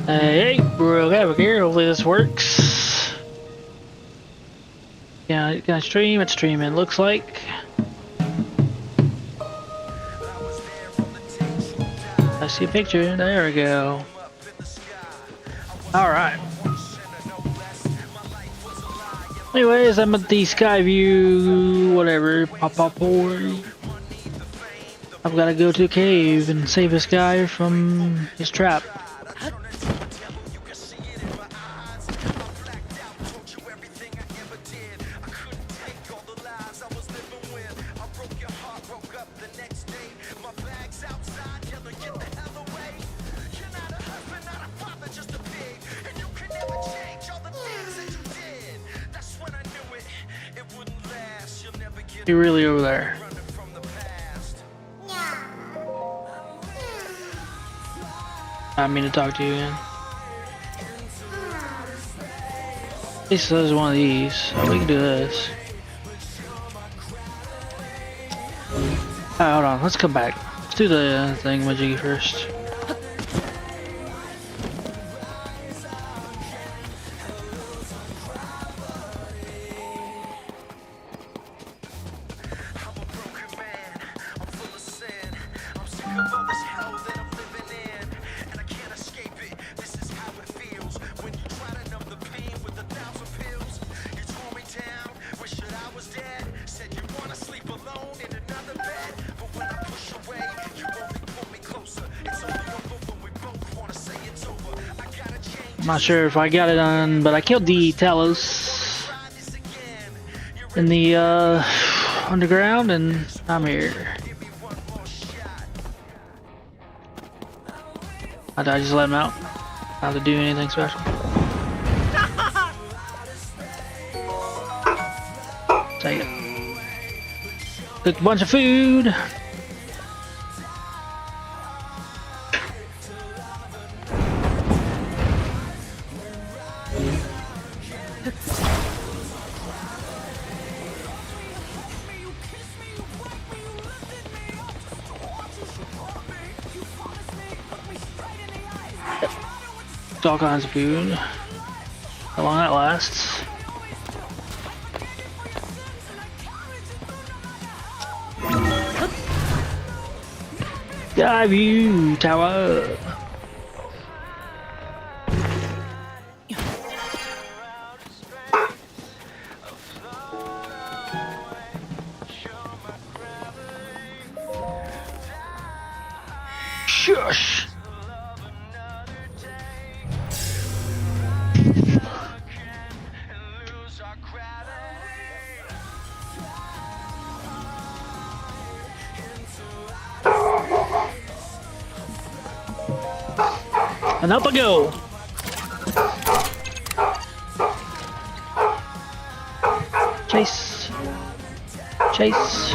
Hey, bro, over here. Hopefully this works. Yeah, can I stream? It's streaming. Looks like. I see a picture. There we go. All right. Anyways, I'm at the sky view. Whatever. Pop boy. I've got to go to a cave and save this guy from his trap. You're really over there. I mean to talk to you again. At least there's one of these. Oh, we can do this. Alright, hold on. Let's come back. Let's do the thingamajiggy first. I'm not sure if I got it on, but I killed the Talos in the underground, and I'm here. I just let him out. Not to do anything special. Take it. Cooked a bunch of food. All kinds of food. How long that lasts? Sky view tower. Shush. And up I go. Chase. Chase.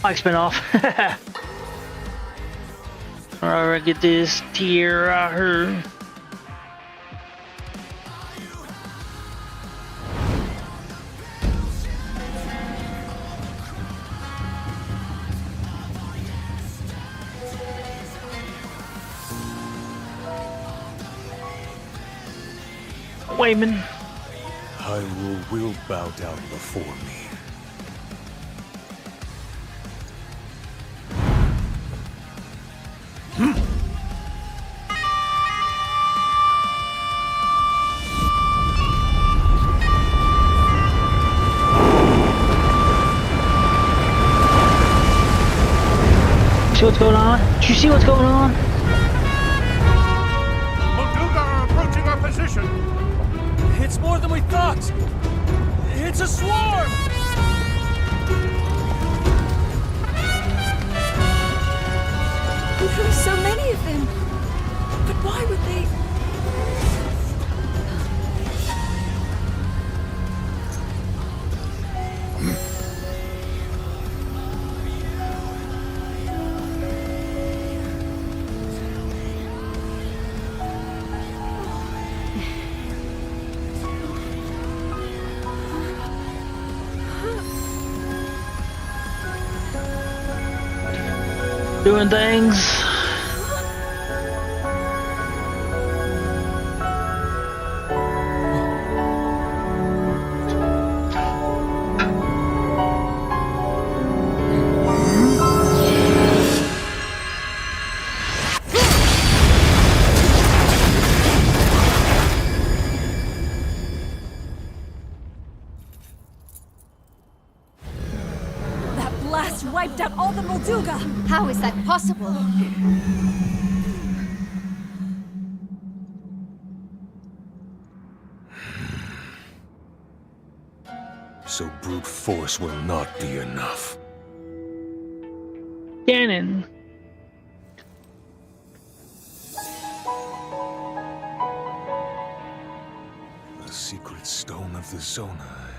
Mike spin off. Alright, get this tier out here. Wayman. Hyrule will bow down before me. See what's going on? Do you see what's going on? Molduga are approaching our position. It's more than we thought! It's a swarm! There are so many of them. But why would they? Doing things. That blast wiped out all the Molduga. How is that possible? So brute force will not be enough. Ganon. The secret stone of the Zonai.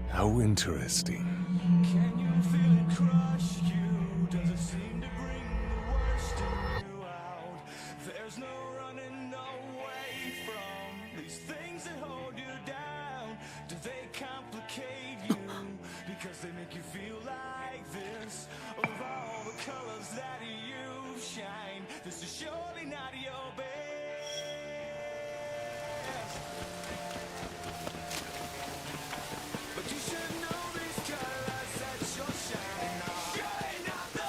How interesting. Can you feel it crush you? Does it seem to bring the worst in you out? There's no running away from these things that hold you down. Do they complicate you? Because they make you feel like this. Of all the colors that you shine, this is surely not your best. But you should know these colors that you're shining on. Surely not the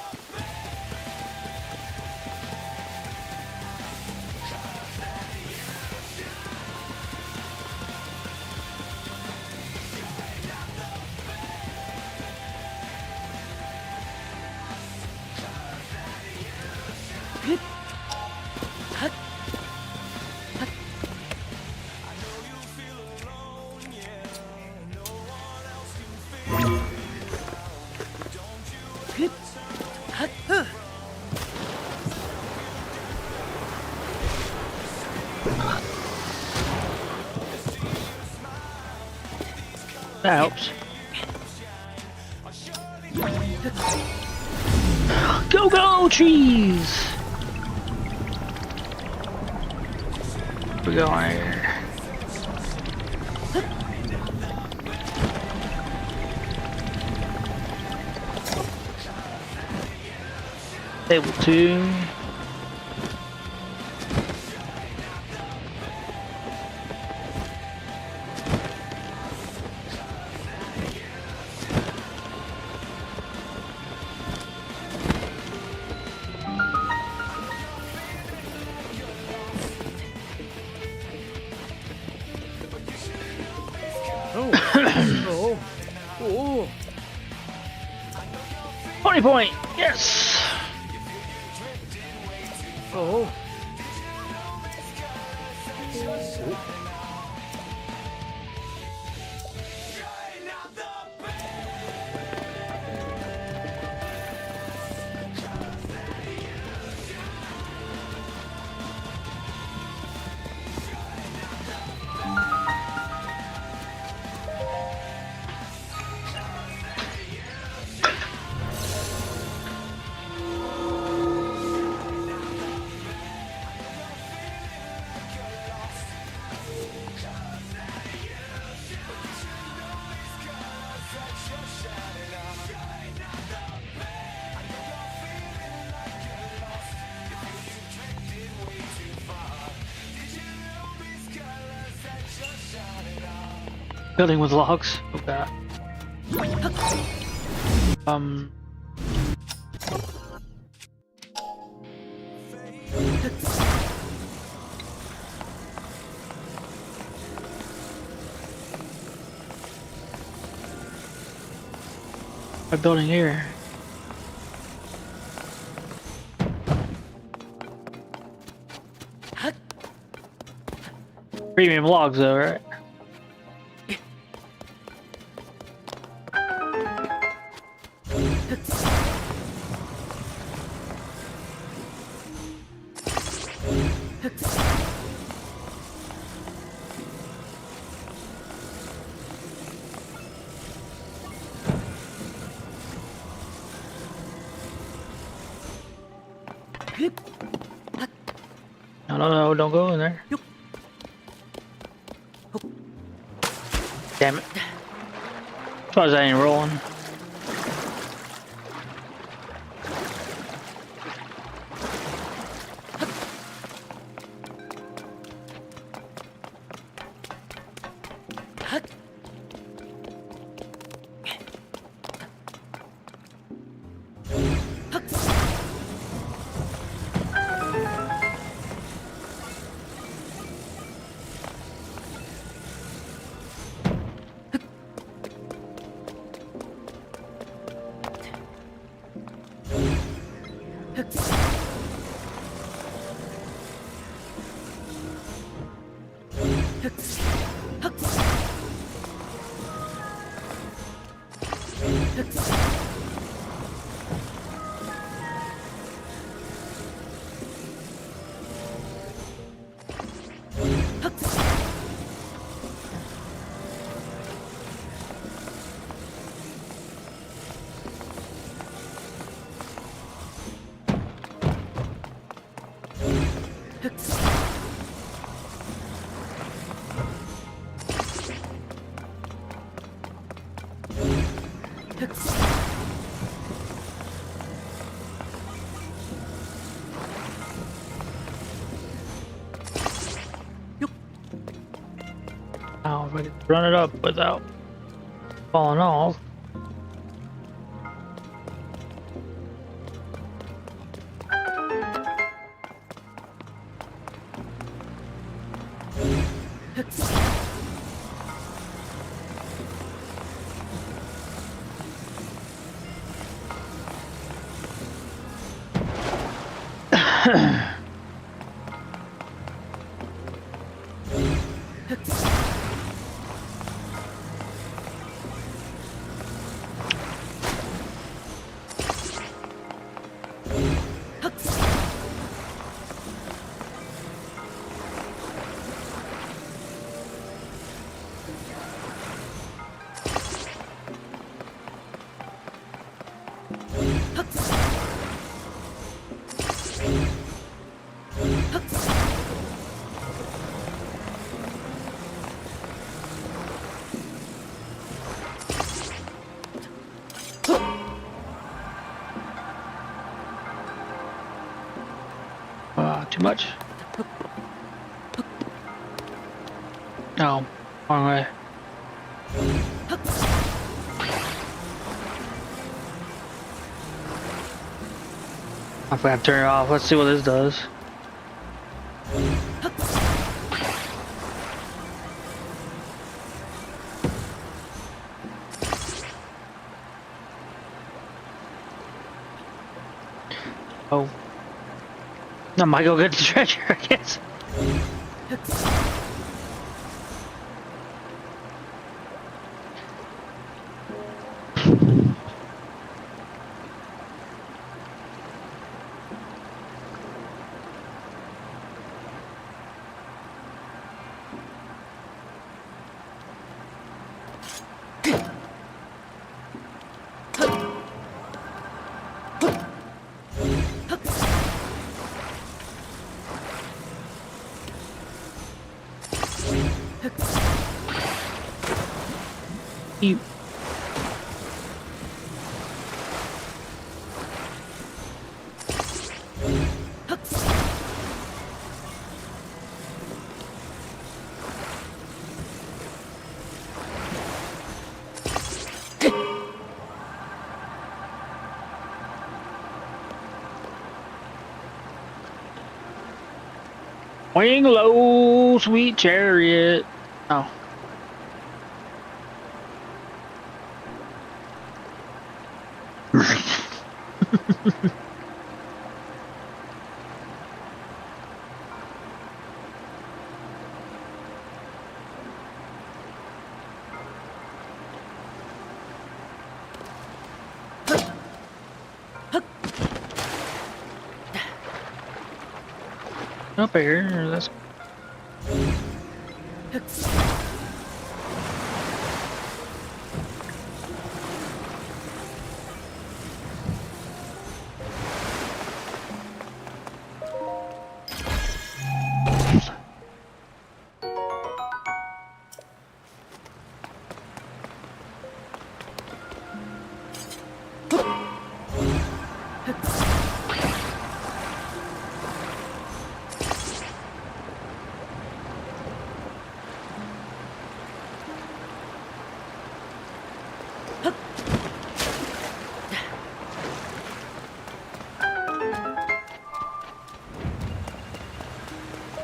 That helps. Go, go, trees! We're going. Table 2. Oh. Oh. 20 point! Yes! Oh. Building with logs. Oh god. What building here? Premium logs though, right? No, don't go in there. Damn it. As far as I ain't rolling. Now if I can run it up without falling off. Too much? No, wrong way. I forgot to turn it off. Let's see what this does. Oh. I might go get the treasure, I guess. You. Swing low, sweet chariot. Oh. Up here, that's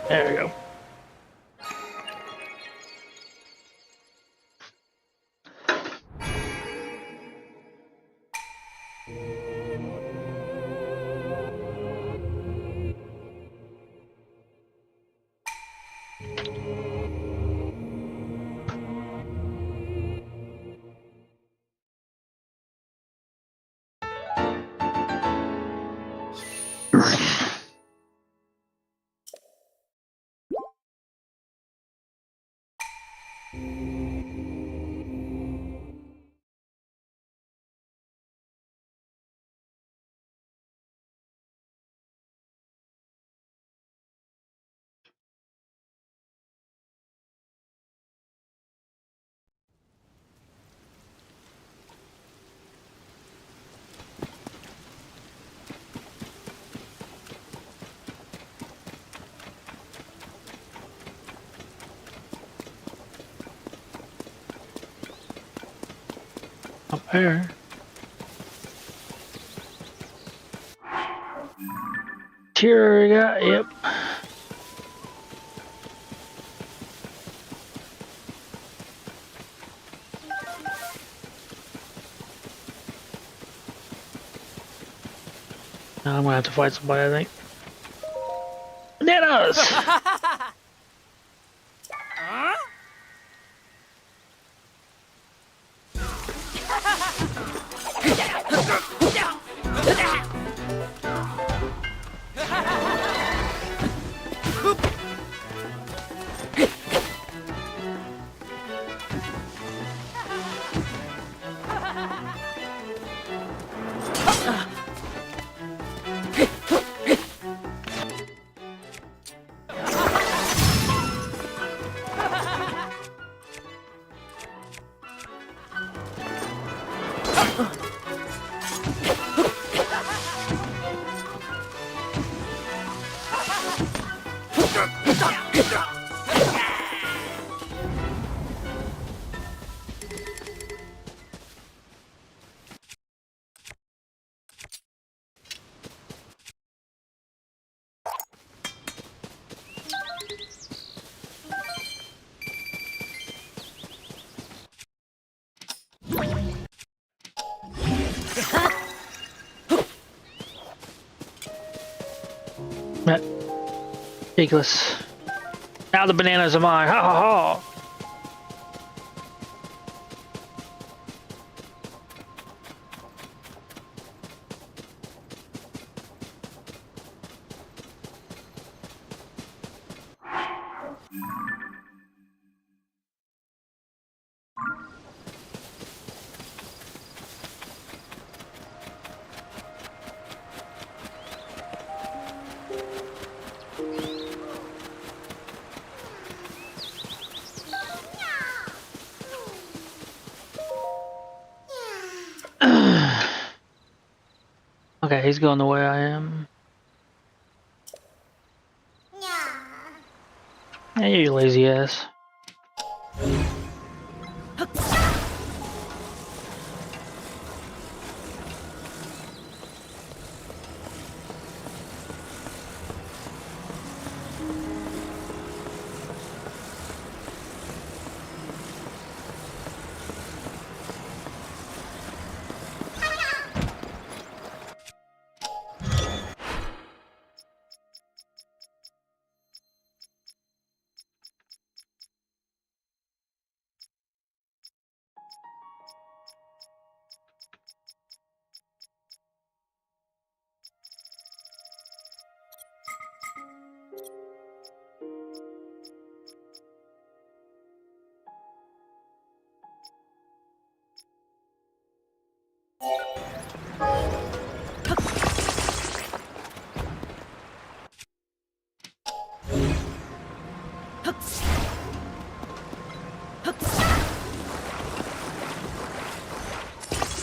there we go. Up there. Here we got, yep. Now I'm gonna have to fight somebody, I think. Bananas! Ridiculous. Now the bananas are mine. Ha ha ha. Okay, he's going the way I am. Yeah, you lazy ass.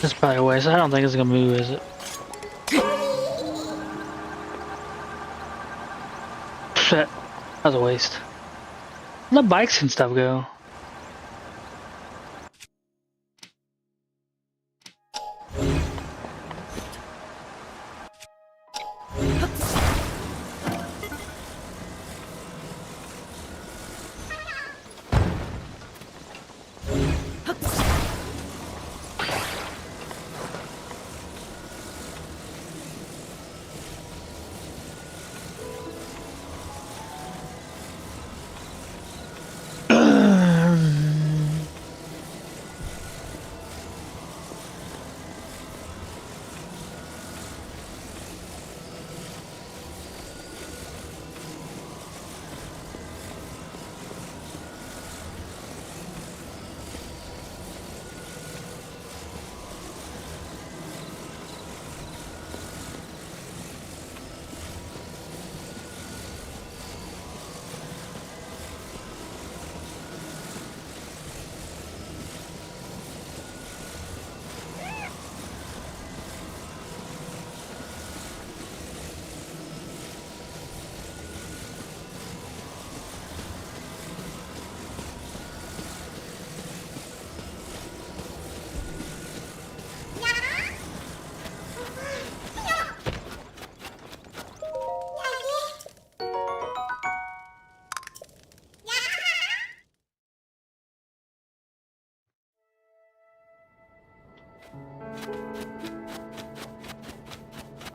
That's probably a waste. I don't think it's gonna move, is it? Shit. That was a waste. The bikes and stuff go.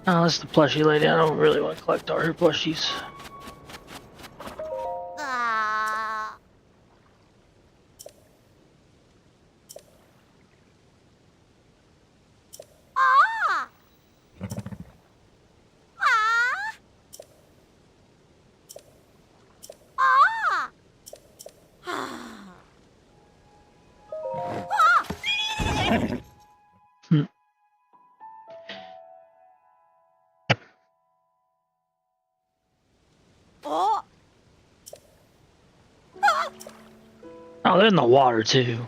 Oh, that's the plushie lady. I don't really want to collect all her plushies. Hmm. Oh, they're in the water too.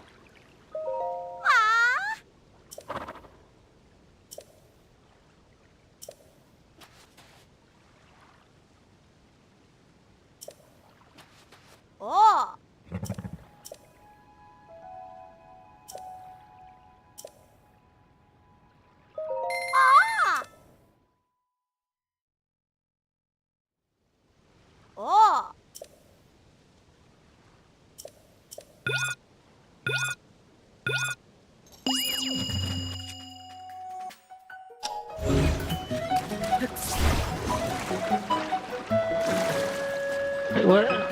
Wait, what?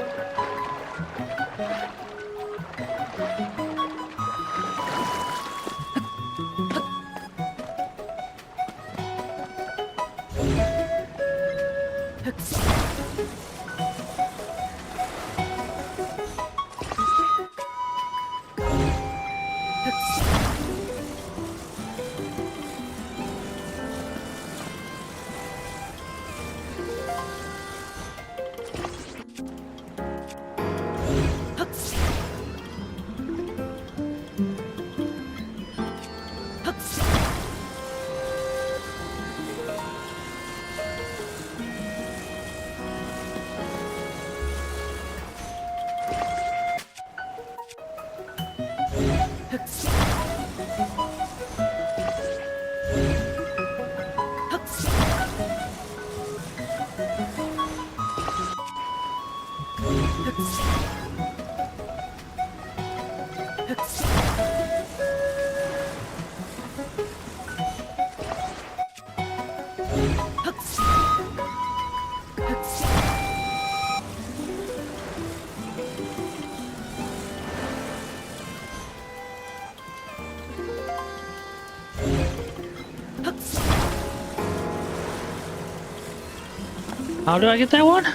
How do I get that one?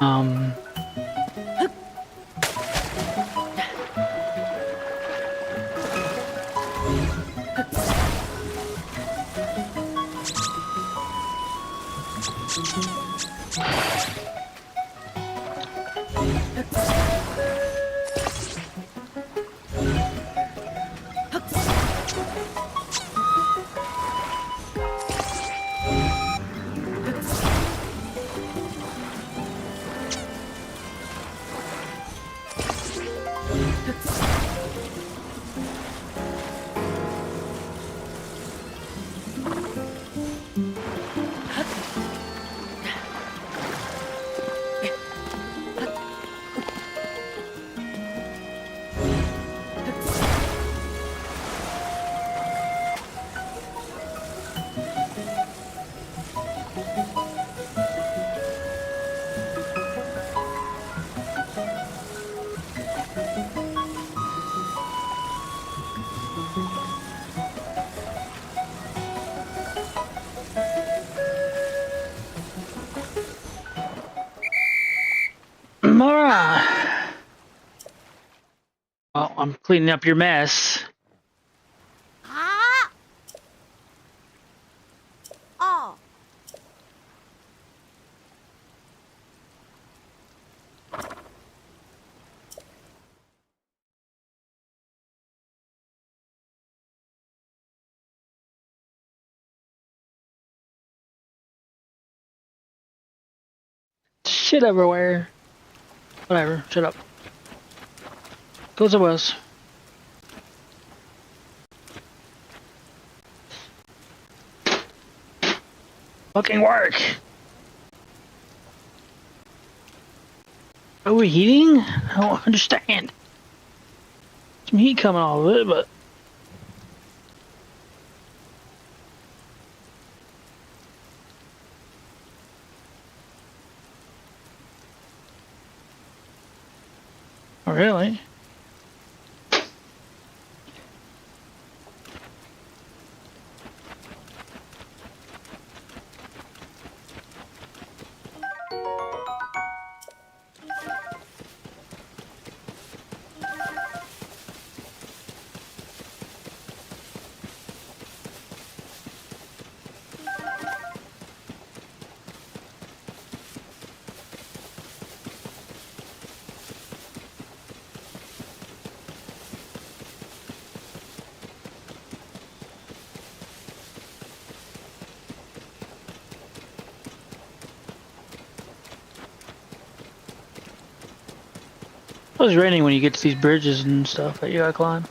um. Alright. Well, I'm cleaning up your mess. Ah! Oh. Shit everywhere. Whatever, shut up. Goes it was. Fucking work. Overheating? I don't understand. Some heat coming off of it, but not really. It was raining when you get to these bridges and stuff that you gotta climb.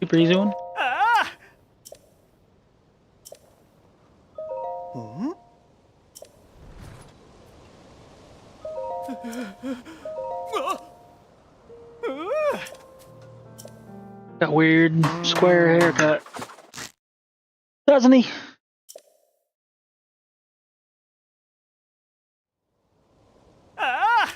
Super easy one. That weird square haircut. Doesn't he? Ah!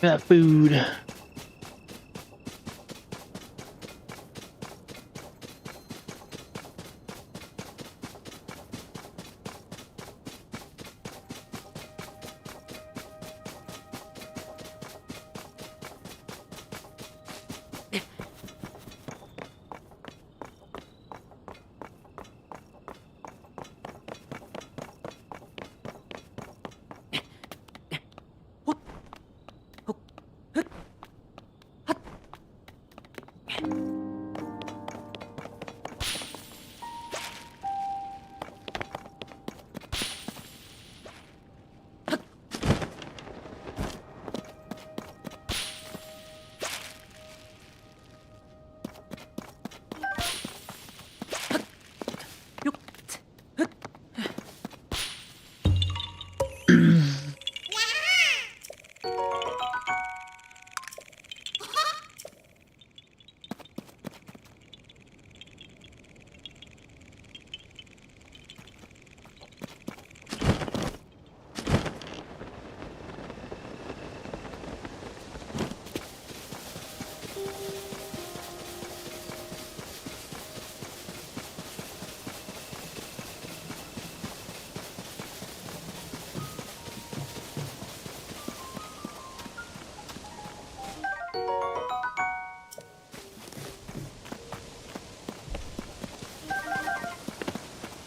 Got food.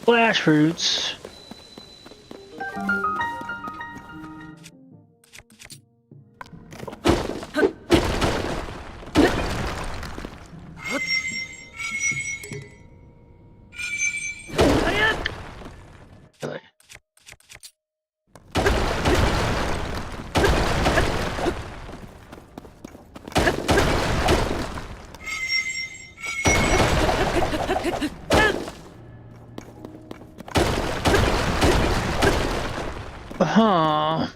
Flash fruits. Huh.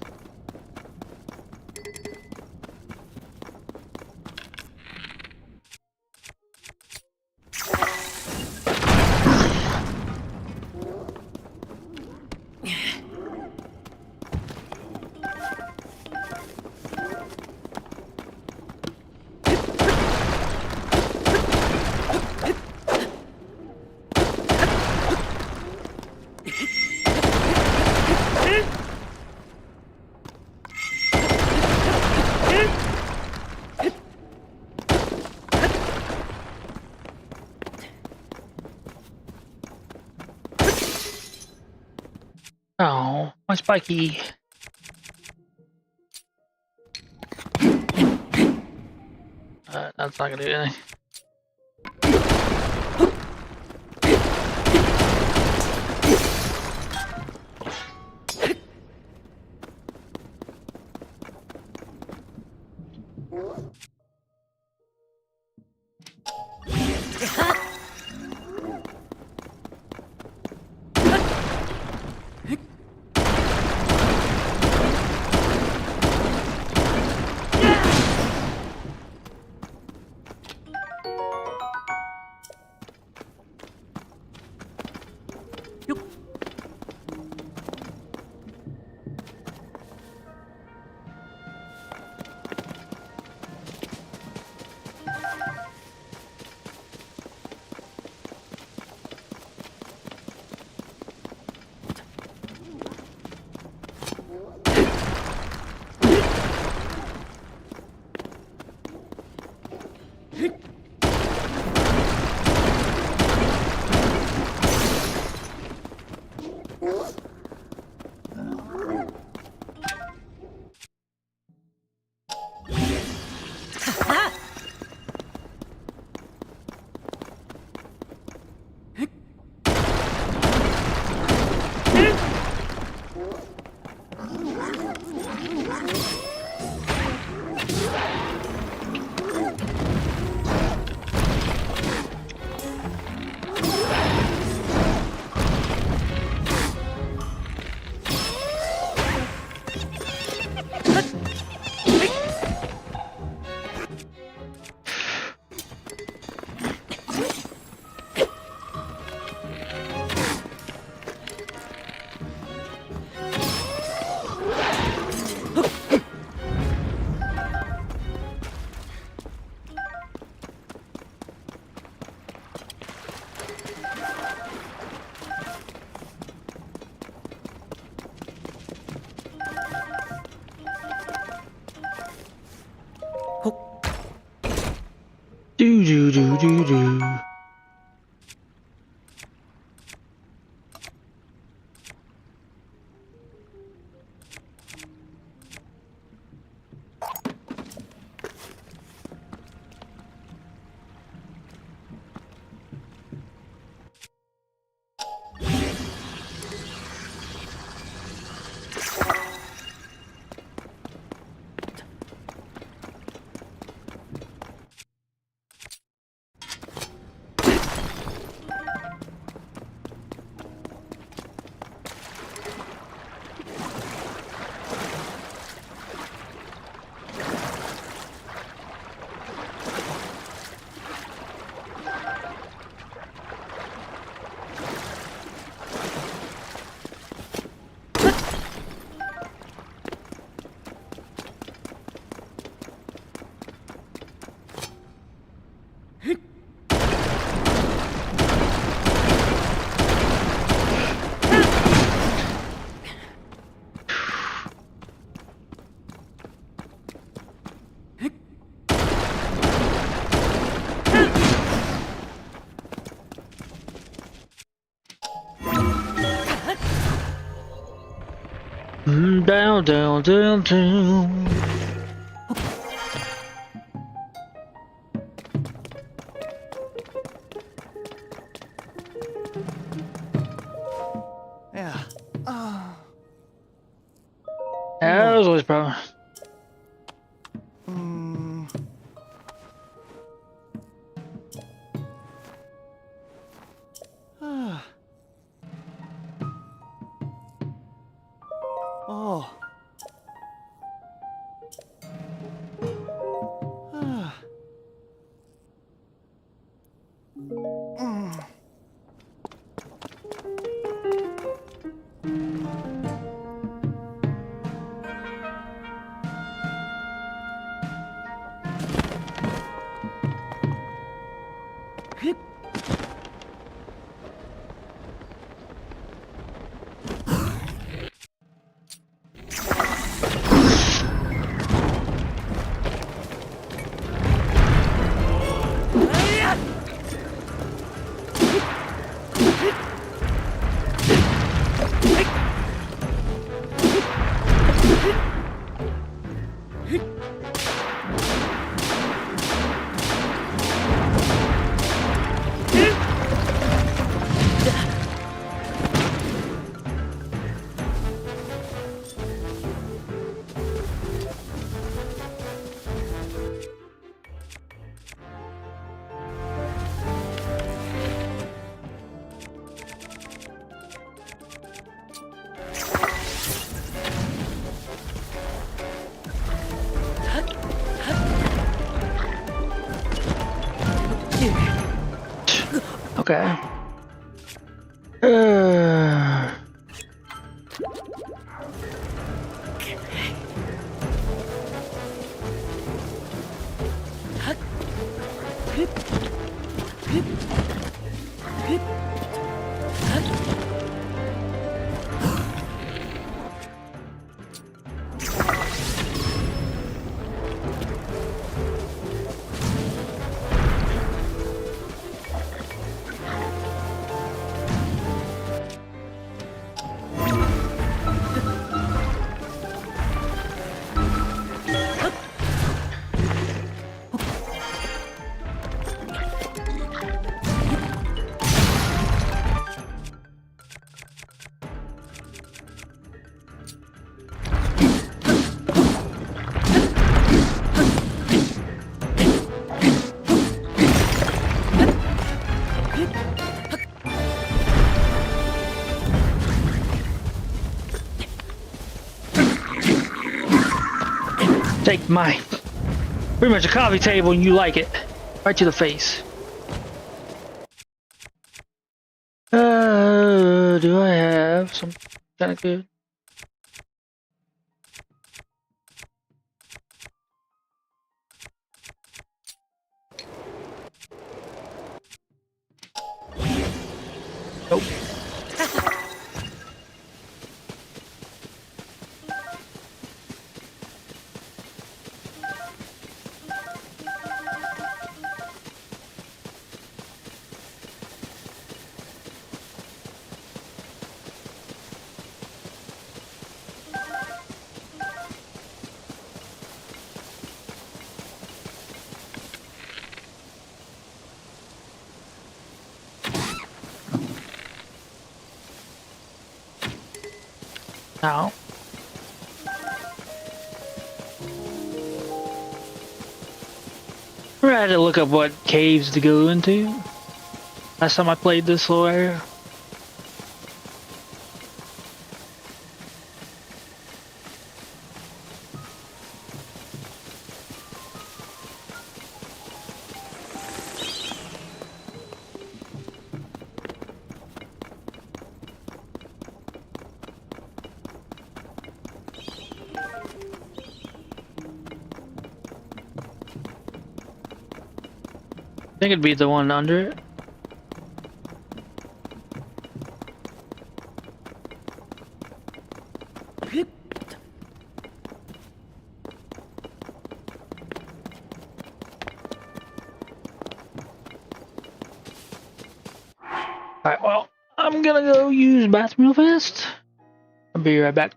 Oh, my spiky. That's not gonna do anything. Do do do do do. Down, down, down, down. Yeah. That was always a problem. Oh. Okay. Take my pretty much a coffee table and you like it. Right to the face. Do I have some kind of good? Nope. Now. I had to look up what caves to go into. Last time I played this little area. I think it'd be the one under it. Alright, well, I'm gonna go use bathroom real fast. I'll be right back.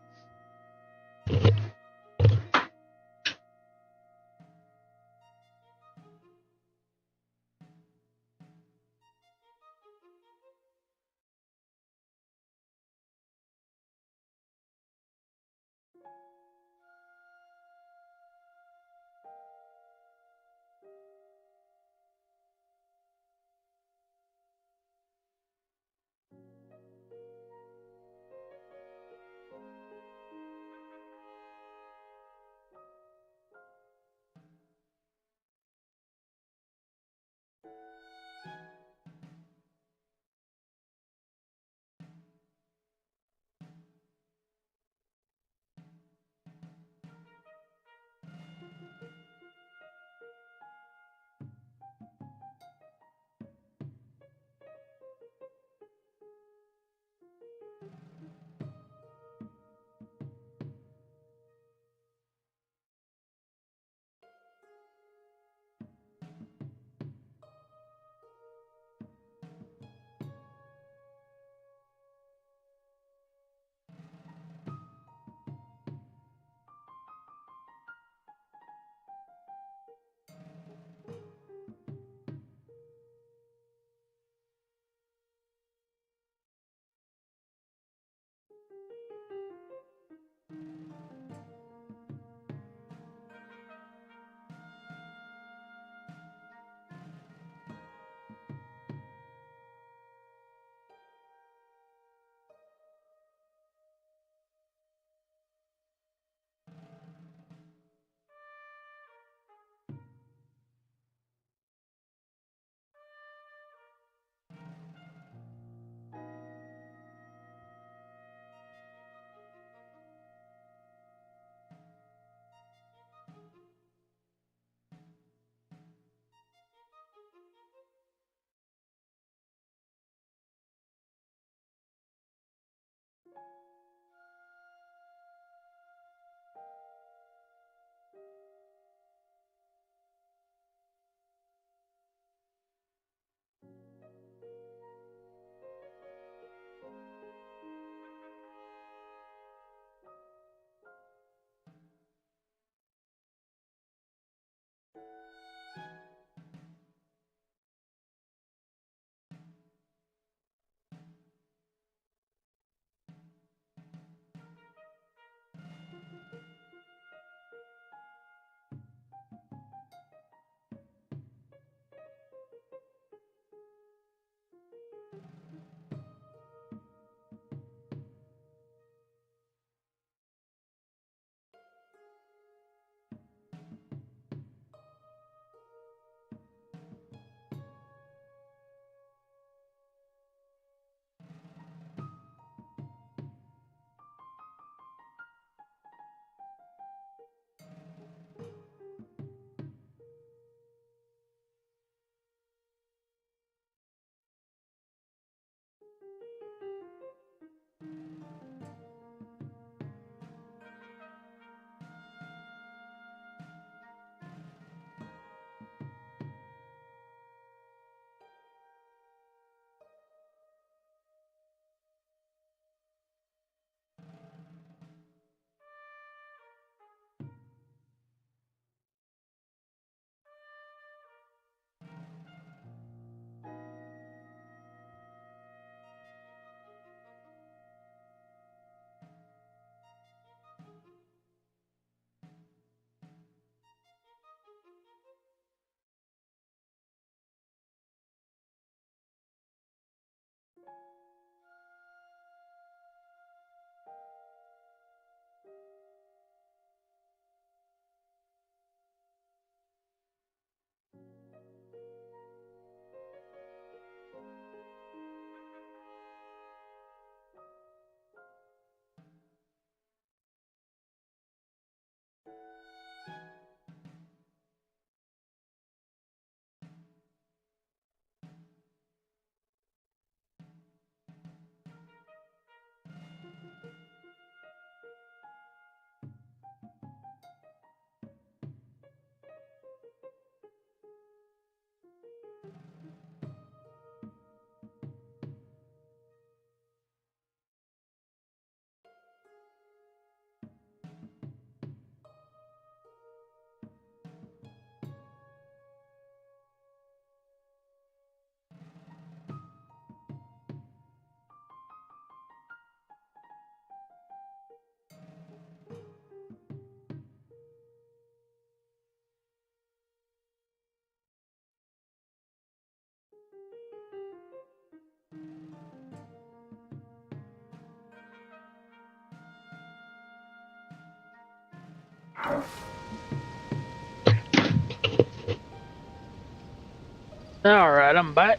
Alright, I'm back.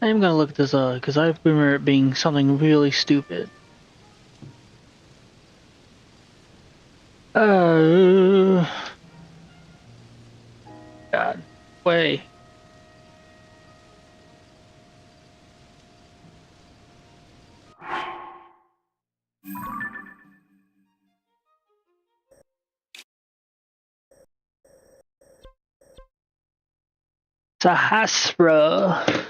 I'm gonna look this up because I remember it being something really stupid. God. Way. Sahasra.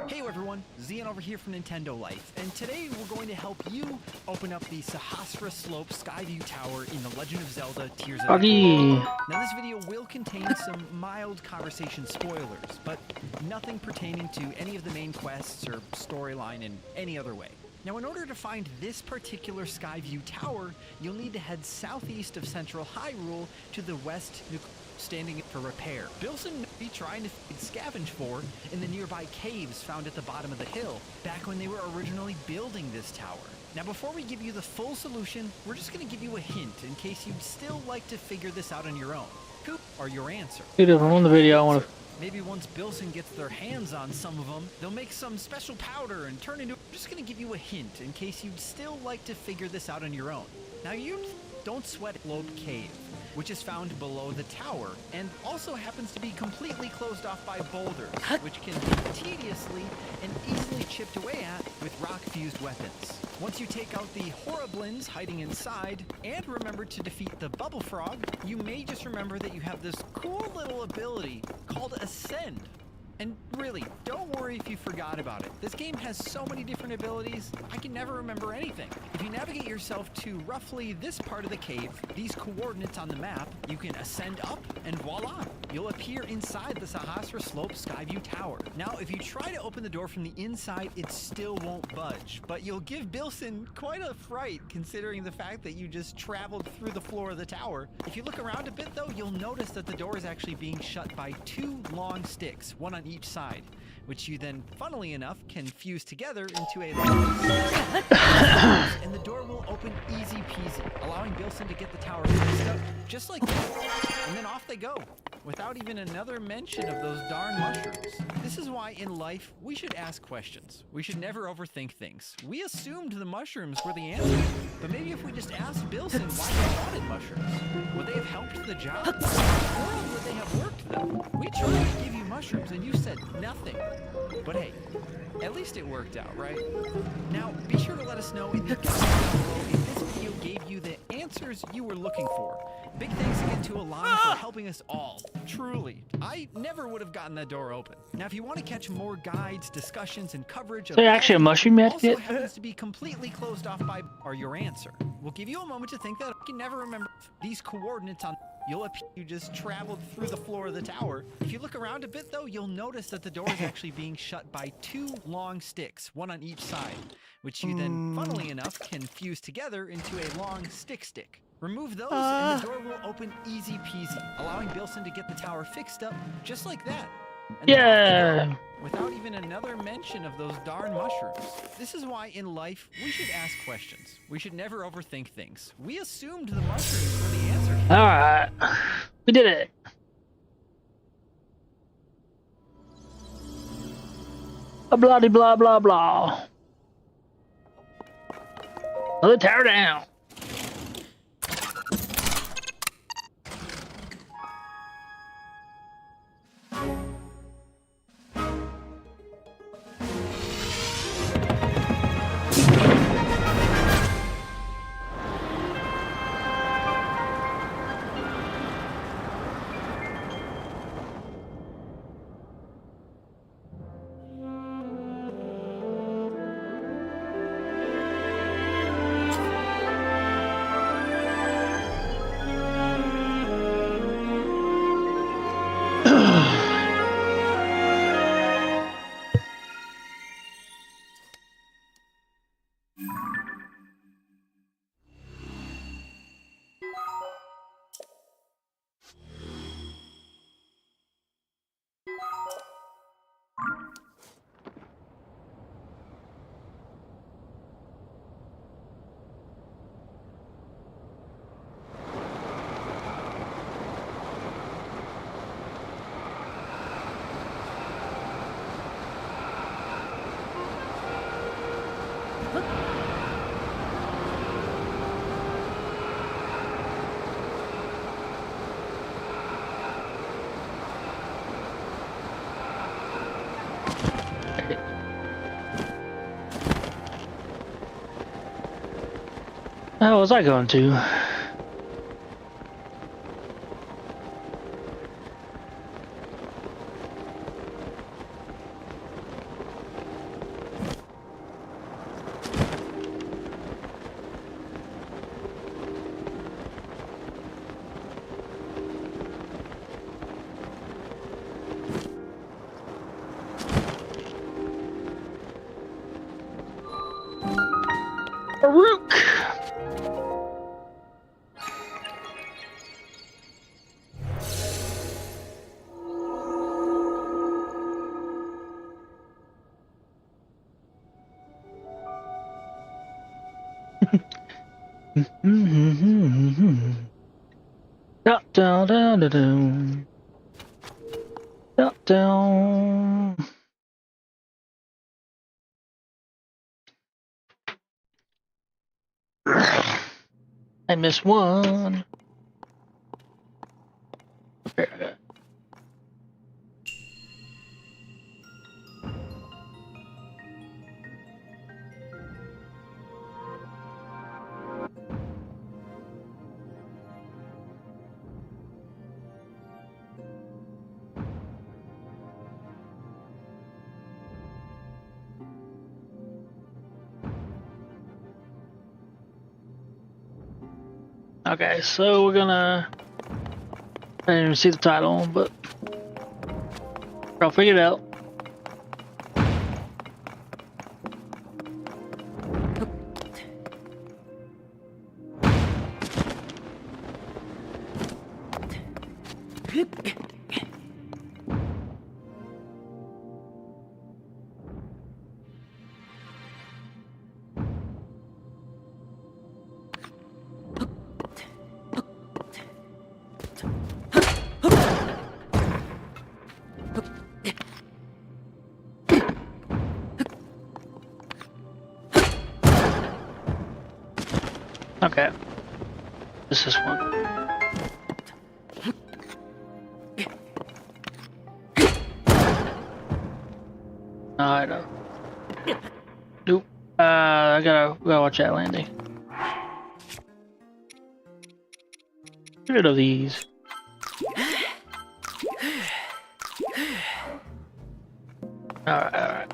Hey everyone, Zian over here from Nintendo Life, and today we're going to help you open up the Sahasra Slope Skyview Tower in The Legend of Zelda Tears of the Buggy. Kingdom. Now this video will contain some mild conversation spoilers, but nothing pertaining to any of the main quests or storyline in any other way. Now in order to find this particular Skyview Tower, you'll need to head southeast of central Hyrule to the west, standing for repair. Bilson may be trying to scavenge for in the nearby caves found at the bottom of the hill, back when they were originally building this tower. Now before we give you the full solution, we're just going to give you a hint in case you'd still like to figure this out on your own. Who are your answer? Dude, if I'm on the video, I want to. Maybe once Bilson gets their hands on some of them, they'll make some special powder and turn into... I'm just going to give you a hint in case you'd still like to figure this out on your own. Now you don't sweat Globe Cave, which is found below the tower, and also happens to be completely closed off by boulders, which can be tediously and easily chipped away at with rock-fused weapons. Once you take out the Horriblins hiding inside, and remember to defeat the Bubble Frog, you may just remember that you have this cool little ability called Ascend. And really, don't worry if you forgot about it. This game has so many different abilities, I can never remember anything. If you navigate yourself to roughly this part of the cave, these coordinates on the map, you can ascend up, and voila! You'll appear inside the Sahasra Slope Skyview Tower. Now, if you try to open the door from the inside, it still won't budge, but you'll give Bilson quite a fright considering the fact that you just traveled through the floor of the tower. If you look around a bit though, you'll notice that the door is actually being shut by two long sticks, one on each side, which you then, funnily enough, can fuse together into a and the door will open easy peasy, allowing Bilson to get the tower fixed up just like that. And then off they go, without even another mention of those darn mushrooms. This is why in life we should ask questions. We should never overthink things. We assumed the mushrooms were the answer, but maybe if we just asked Bilson why they wanted mushrooms, would they have helped the job? Or would they have worked them? We tried to give you mushrooms and you said nothing. But hey, at least it worked out, right? Now, be sure to let us know in the comments down below if this video gave you the answers you were looking for. Big thanks again to Alana for helping us all. Truly, I never would have gotten that door open. Now, if you want to catch more guides, discussions, and coverage of Is there actually a mushroom also yet? happens to be completely closed off by are your answer. We'll give you a moment to think that I can never remember these coordinates on. You'll appear you just traveled through the floor of the tower. If you look around a bit though, you'll notice that the door is actually being shut by two long sticks, one on each side, which you then, funnily enough, can fuse together into a long stick. Remove those and the door will open easy peasy, allowing Bilson to get the tower fixed up just like that. And then off they go, without even another mention of those darn mushrooms. This is why in life we should ask questions. We should never overthink things. We assumed the mushrooms were the answer. Alright. We did it. Blah blah blah blah. Another tower down. hell was I going to? Farouk! Down, down, down, down, down. Down, down. I missed one. There. Okay, so we're gonna. I didn't even see the title, but I'll figure it out. Okay, this is one. I know. Nope. I gotta watch that landing. Get rid of these. Alright, alright.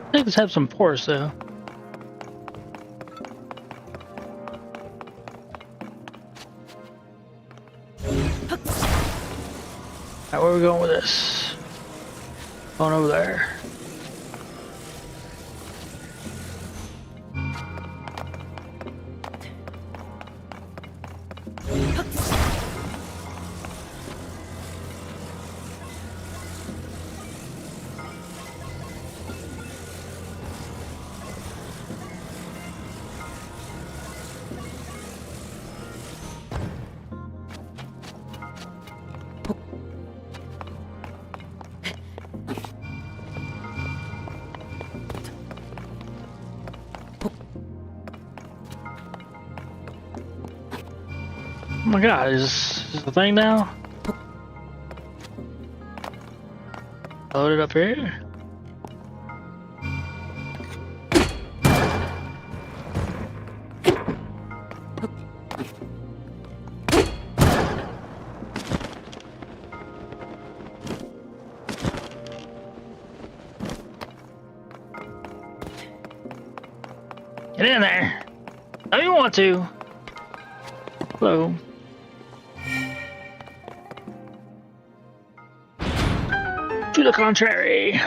I think this has some pores though. Alright, where are we going with this? Going over there. Oh my god, is this the thing now? Load it up here. Get in there. If you want to. Hello. To the contrary.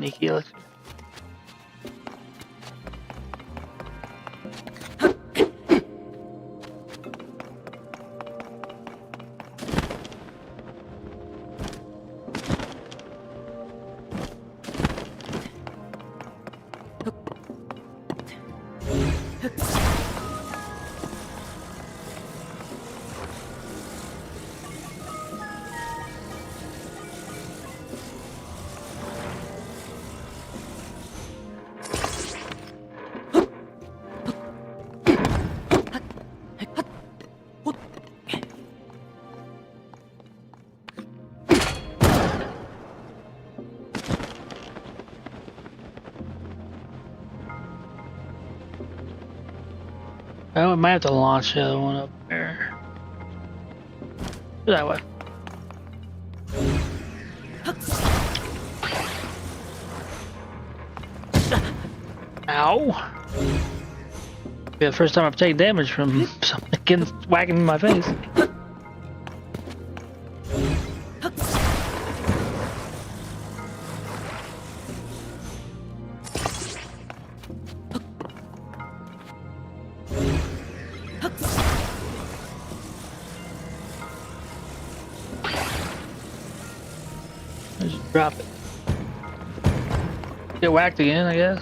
sneaky. Let's... Oh, I might have to launch the other one up there. That way. Ow! Be the first time I've taken damage from something getting whacking in my face. Just drop it. Get whacked again, I guess.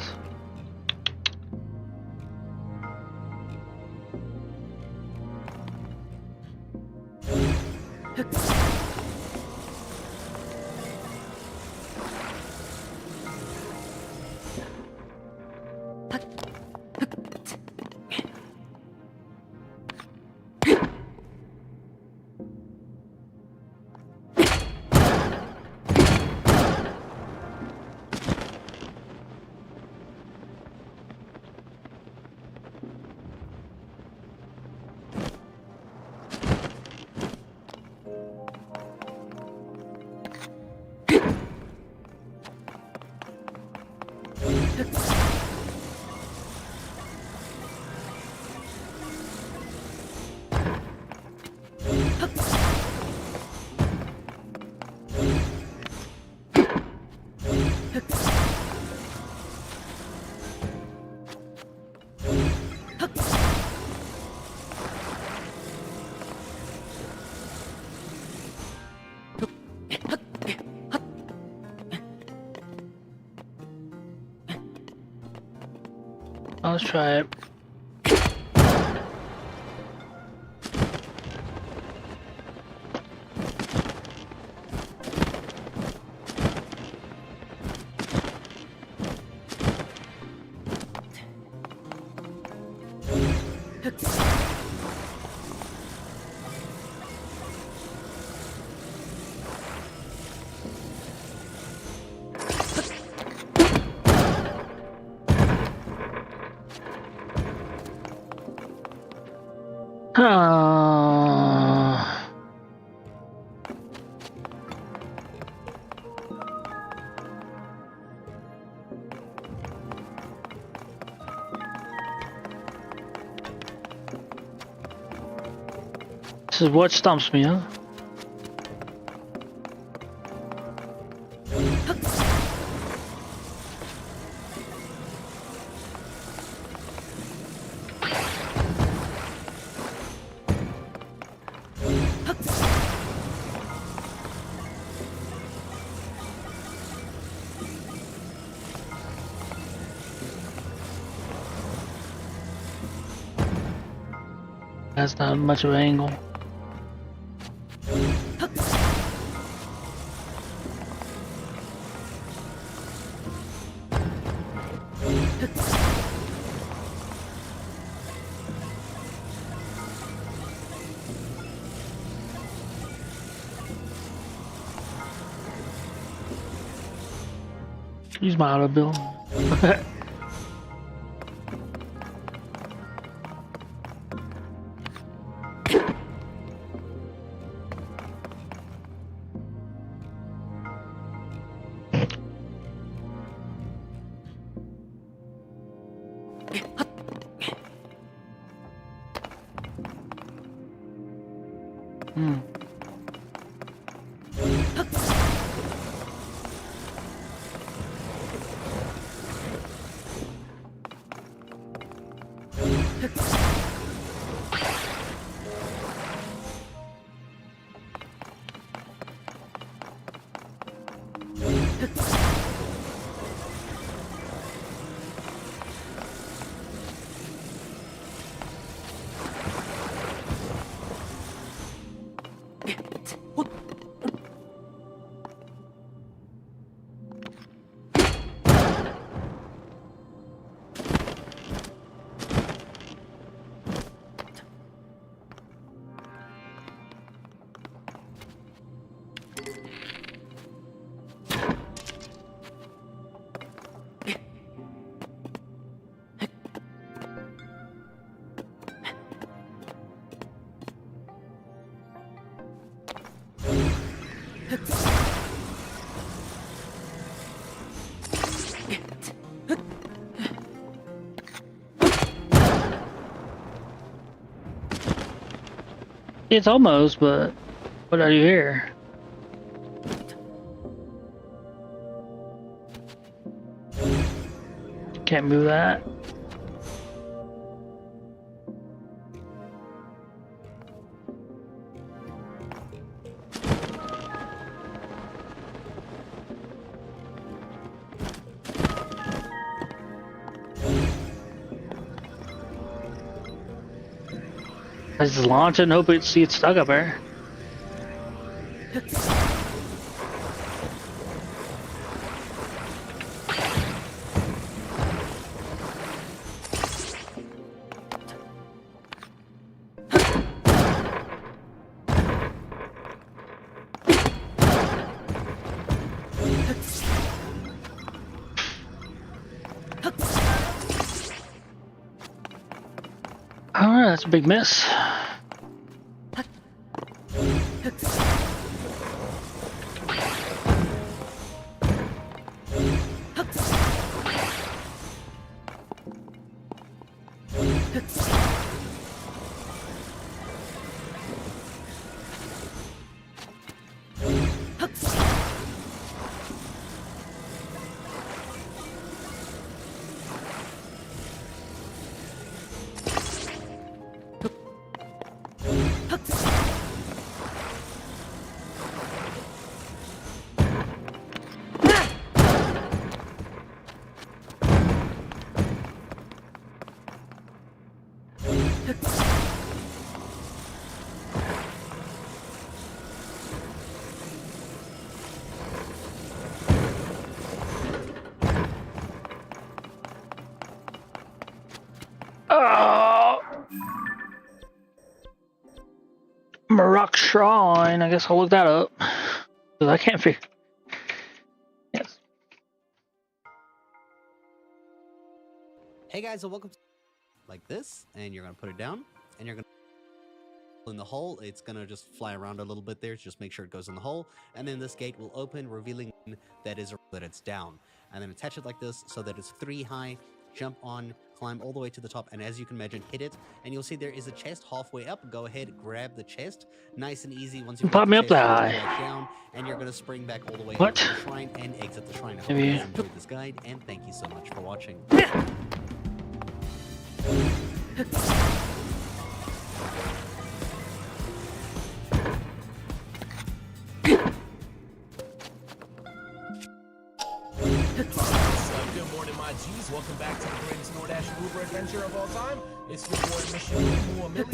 Let's try it. This is what stumps me, huh? That's not much of an angle. Use my auto bill. It's almost, but what are you here? Can't move that. I just launch it and hope it gets stuck up there. Alright, that's a big miss. Rock Shrine. I guess I'll look that up. Because I can't figure. Yes. Hey guys, so welcome to like this, and you're gonna put it down, and you're gonna in the hole. It's gonna just fly around a little bit there. Just make sure it goes in the hole, and then this gate will open, revealing that it's down. And then attach it like this so that it's 3 high. Jump on, climb all the way to the top, and as you can imagine, hit it, and you'll see there is a chest halfway up. Go ahead, grab the chest, nice and easy. Once you Pop me up that high. Down, and you're gonna spring back all the way What? up to the shrine and exit the shrine. I hope Maybe. you guys enjoyed this guide, and thank you so much for watching. Good morning, my G's. Welcome back to the greatest DoorDash Uber adventure of all time. It's your boy, Mission Mua Millie,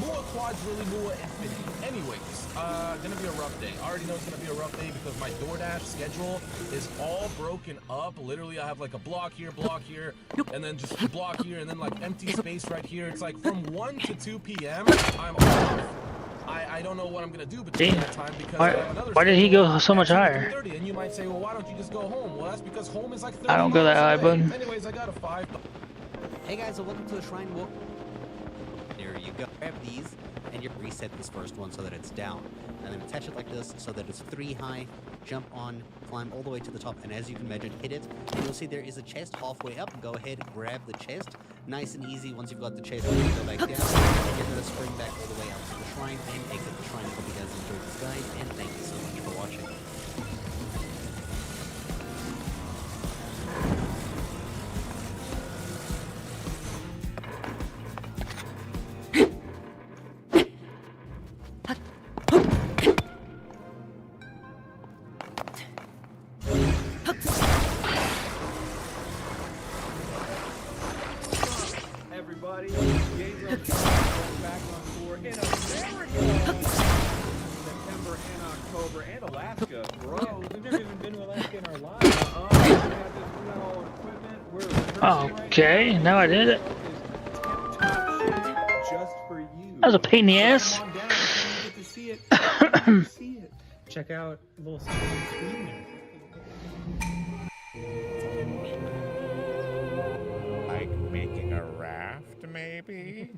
Mua Quadrilly, Mua Infinity. Anyways, gonna be a rough day. I already know it's gonna be a rough day because my DoorDash schedule is all broken up. Literally, I have like a block here, and then just a block here, and then like empty space right here. It's like from 1 to 2 p.m. I'm off. I don't know what I'm gonna do between that time because I have another Why did he go so much schedule at higher? 2:30, and you might say, well, why don't you just go home? Well, that's because home is like 30 I don't go that high, miles away. bud. Anyways, I got a 5. Hey guys, so welcome to the shrine walk. There you go. Grab these, and you reset this first one so that it's down. And then attach it like this so that it's 3 high. Jump on, climb all the way to the top, and as you can imagine, hit it. And you'll see there is a chest halfway up. Go ahead, grab the chest. Nice and easy. Once you've got the chest, you go back down, and you're gonna spring back all the way up to the shrine and exit the shrine. I hope you guys enjoyed this guide, and thank you so much for watching. Okay, now I did it. Just for you. That was a pain in the ass. Come on down, you get to see it. You get to see it. Check out a little screen there. Like making a raft, maybe?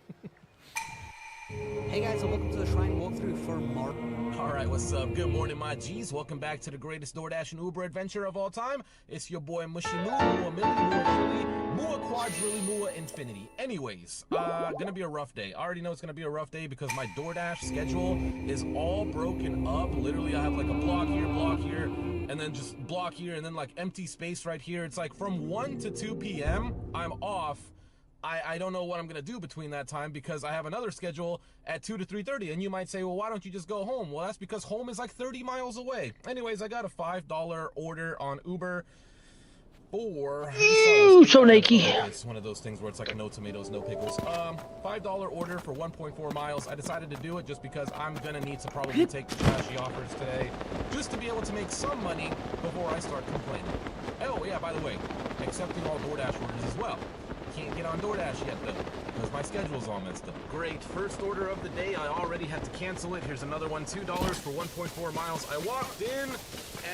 Hey guys, and welcome to the Shrine walkthrough for Mark. Alright, what's up? Good morning, my G's. Welcome back to the greatest DoorDash and Uber adventure of all time. It's your boy Mushimu, Mua Milli, Mua Philly, Mua Quadrilli, Mua Infinity. Anyways, gonna be a rough day. I already know it's gonna be a rough day because my DoorDash schedule is all broken up. Literally, I have like a block here, and then just block here, and then like empty space right here. It's like from 1 to 2 p.m. I'm off. I don't know what I'm gonna do between that time because I have another schedule at 2 to 3:30, and you might say, well, why don't you just go home? Well, that's because home is like 30 miles away. Anyways, I got a $5 order on Uber for... Ooh, so naked. It's one of those things where it's like no tomatoes, no pickles. $5 order for 1.4 miles. I decided to do it just because I'm gonna need to probably take the trashy offers today just to be able to make some money before I start complaining. Oh yeah, by the way, accepting all DoorDash orders as well. Can't get on DoorDash yet though, because my schedule's all messed up. Great, first order of the day, I already had to cancel it. Here's another one, $2 for 1.4 miles. I walked in,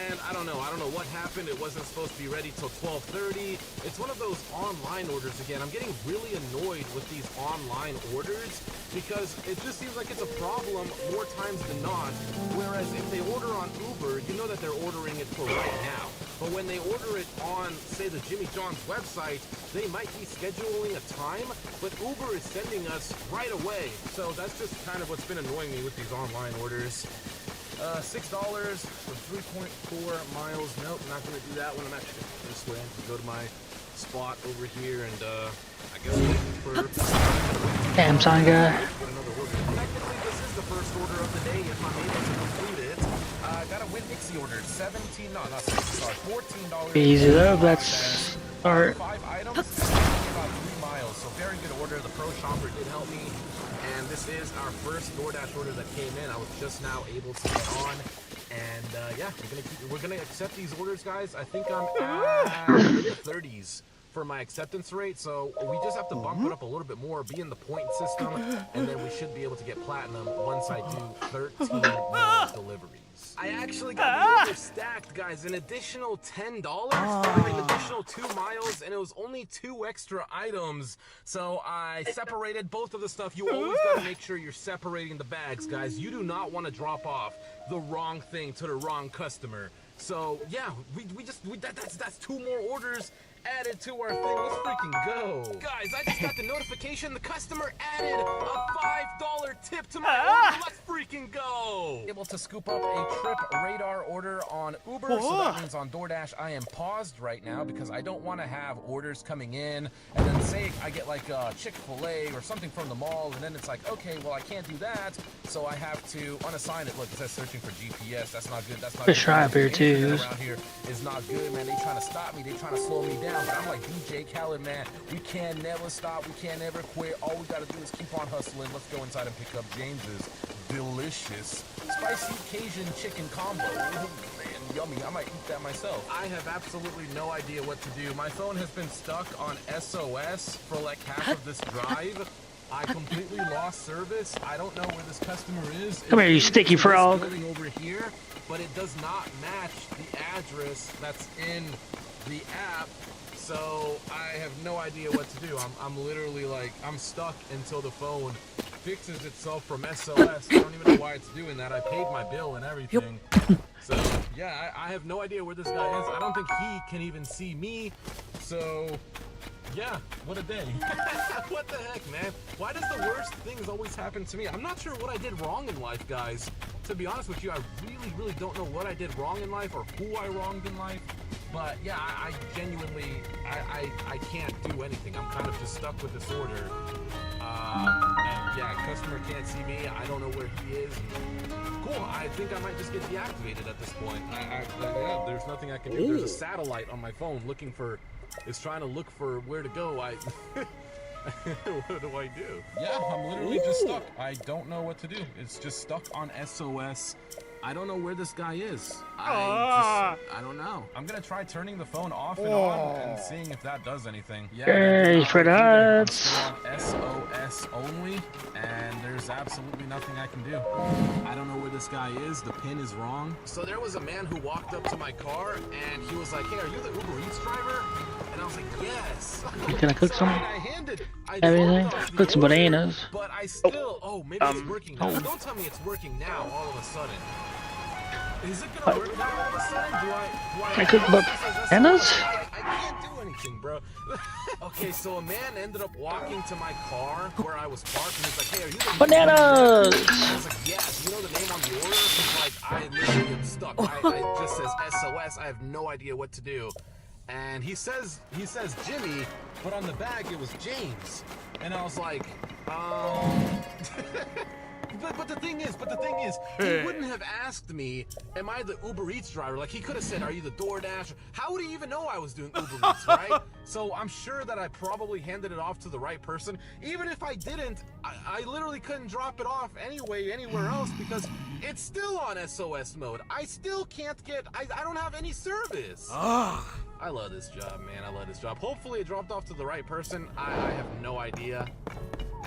and I don't know what happened. It wasn't supposed to be ready till 12:30. It's one of those online orders again. I'm getting really annoyed with these online orders, because it just seems like it's a problem more times than not. Whereas if they order on Uber, you know that they're ordering it for right now. But when they order it on, say, the Jimmy John's website, they might be scheduling a time, but Uber is sending us right away. So that's just kind of what's been annoying me with these online orders. $6 for 3.4 miles. Nope, not going to do that one. I'm actually going to this way and go to my spot over here, and I guess for... Damn, son guy. Technically, this is the first order of the day if I'm able to complete it. I got a Winn-Dixie order, $14, Easy though, that's start. 5 items, about 3 miles, so very good order. The Pro Shopper did help me, and this is our first DoorDash order that came in. I was just now able to get on, and yeah, we're gonna accept these orders, guys. I think I'm at the 30s for my acceptance rate, so we just have to bump it up a little bit more, be in the point system, and then we should be able to get platinum once I do 13 more deliveries. I actually got the order stacked, guys. An additional $10 for an additional 2 miles, and it was only 2 extra items. So I separated both of the stuff. You always got to make sure you're separating the bags, guys. You do not want to drop off the wrong thing to the wrong customer. So yeah, that's 2 more orders added to our thing. Let's freaking go. Guys, I just got the notification. The customer added a $5 tip to my order. Let's freaking go. Able to scoop up a trip radar order on Uber. So that means on DoorDash, I am paused right now because I don't want to have orders coming in and then say I get like a Chick-fil-A or something from the mall, and then it's like, okay, well, I can't do that. So I have to unassign it. Look, it says searching for GPS. That's not good. That's not good. Fish fry up here too. Around here is not good, man. They trying to stop me. They trying to slow me down. But I'm like DJ Khaled, man. We can never stop. We can never quit. All we got to do is keep on hustling. Let's go inside and pick up James's delicious spicy Cajun chicken combo. Ooh, man, yummy. I might eat that myself. I have absolutely no idea what to do. My phone has been stuck on SOS for like half of this drive. I completely lost service. I don't know where this customer is. Come here, you sticky frog. Over here, but it does not match the address that's in the app. So I have no idea what to do. I'm literally like, I'm stuck until the phone fixes itself from SOS. I don't even know why it's doing that. I paid my bill and everything. So yeah, I have no idea where this guy is. I don't think he can even see me. So yeah, what a day. What the heck, man? Why does the worst things always happen to me? I'm not sure what I did wrong in life, guys. To be honest with you, I really don't know what I did wrong in life or who I wronged in life. But yeah, I genuinely, I can't do anything. I'm kind of just stuck with this order. And yeah, customer can't see me. I don't know where he is. Cool, I think I might just get deactivated at this point. Yeah, there's nothing I can do. There's a satellite on my phone looking for, it's trying to look for where to go. What do I do? Yeah, I'm literally just stuck. I don't know what to do. It's just stuck on SOS. I don't know where this guy is. I don't know. I'm gonna try turning the phone off and on and seeing if that does anything. Yeah, Hey, Fred I'm still on SOS only, and there's absolutely nothing I can do. I don't know where this guy is. The pin is wrong. So there was a man who walked up to my car, and he was like, "Hey, are you the Uber Eats driver?" And I was like, "Yes." Can I cook some? I Everything? Cook some bananas. But I still, maybe it's working now. Don't tell me it's working now all of a sudden. Is it gonna work now all of a sudden? Do I Can I cook bananas? I can't do anything, bro. Okay, so a man ended up walking to my car where I was parked, and he's like, "Hey, are you the Bananas! I was like, "Yeah, do you know the name on the order?" He's like, "I literally am stuck. I just says SOS. I have no idea what to do." And he says Jimmy, but on the bag it was James. And I was like, But the thing is, he wouldn't have asked me, "Am I the Uber Eats driver?" Like, he could have said, "Are you the DoorDash?" How would he even know I was doing Uber Eats, right? So I'm sure that I probably handed it off to the right person. Even if I didn't, I literally couldn't drop it off anywhere else because it's still on SOS mode. I still can't get, I don't have any service. I love this job, man. I love this job. Hopefully it dropped off to the right person. I have no idea.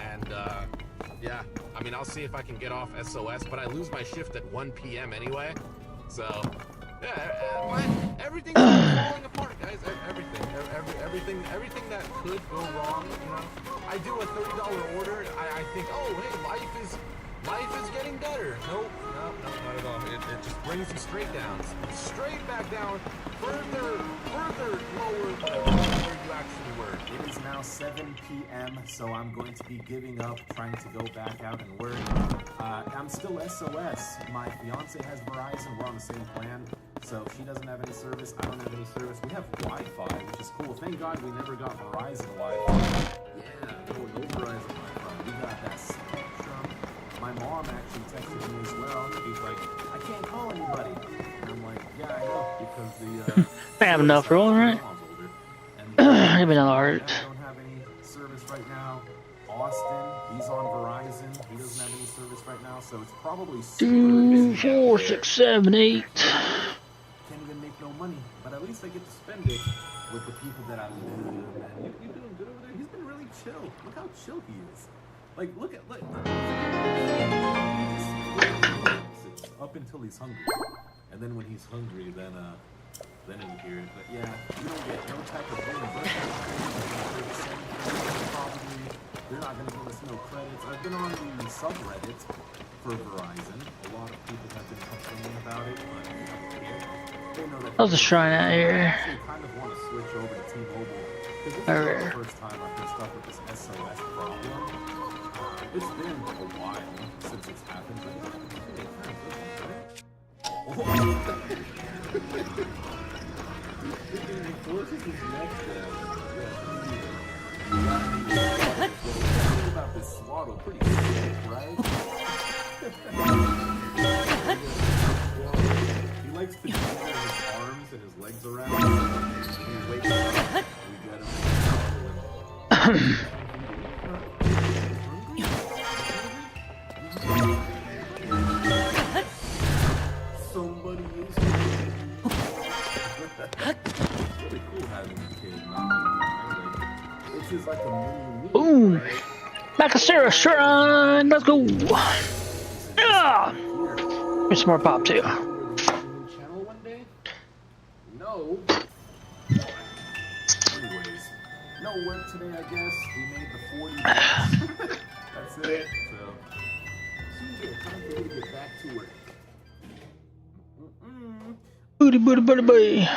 And, yeah, I mean, I'll see if I can get off SOS, but I lose my shift at 1 p.m. anyway. So, yeah, everything's falling apart, guys. Everything that could go wrong, you know. I do a $30 order. I think, oh, hey, life is getting better. Nope, not at all. It just brings you straight down, straight back down, further lower than where you actually were. It is now 7 p.m., so I'm going to be giving up, trying to go back out and work. I'm still SOS. My fiance has Verizon. We're on the same plan, so she doesn't have any service. I don't have any service. We have Wi-Fi, which is cool. Thank God we never got Verizon Wi-Fi. Yeah, no Verizon Wi-Fi. We got that Spectrum. My mom actually texted me as well. She's like, "I can't call anybody." And I'm like, "Yeah, I know, because the I have enough rolling, right? Give me another heart. I don't have any service right now. Austin, he's on Verizon. He doesn't have any service right now, so it's probably 2, 4, 6, 7, 8. Can't even make no money, but at least I get to spend it with the people that I love. Man, you doing good over there? He's been really chill. Look how chill he is. Like, look. Up until he's hungry, and then when he's hungry, then you hear it. But yeah, you don't get no type of reimbursement. Probably they're not gonna give us no credits. I've been on the subreddit for Verizon. A lot of people have been complaining about it, but they know that. How's the shrine out here? I actually kind of want to switch over to T-Mobile because this is not the first time I've been stuck with this SOS problem. It's been a while since it's happened, but about this swaddle, pretty sick, right? He likes to jump his arms and his legs around. And he wakes up, we get him. Somebody is it's really cool having a kid. It's just like a mini. Boom! Macasera Shrine! Let's go! Yeah! Here's some more pop too. Channel one day? No. Anyways, no work today, I guess. We made the 40. That's it. So, time for me to get back to work. Booty, booty, booty, booty.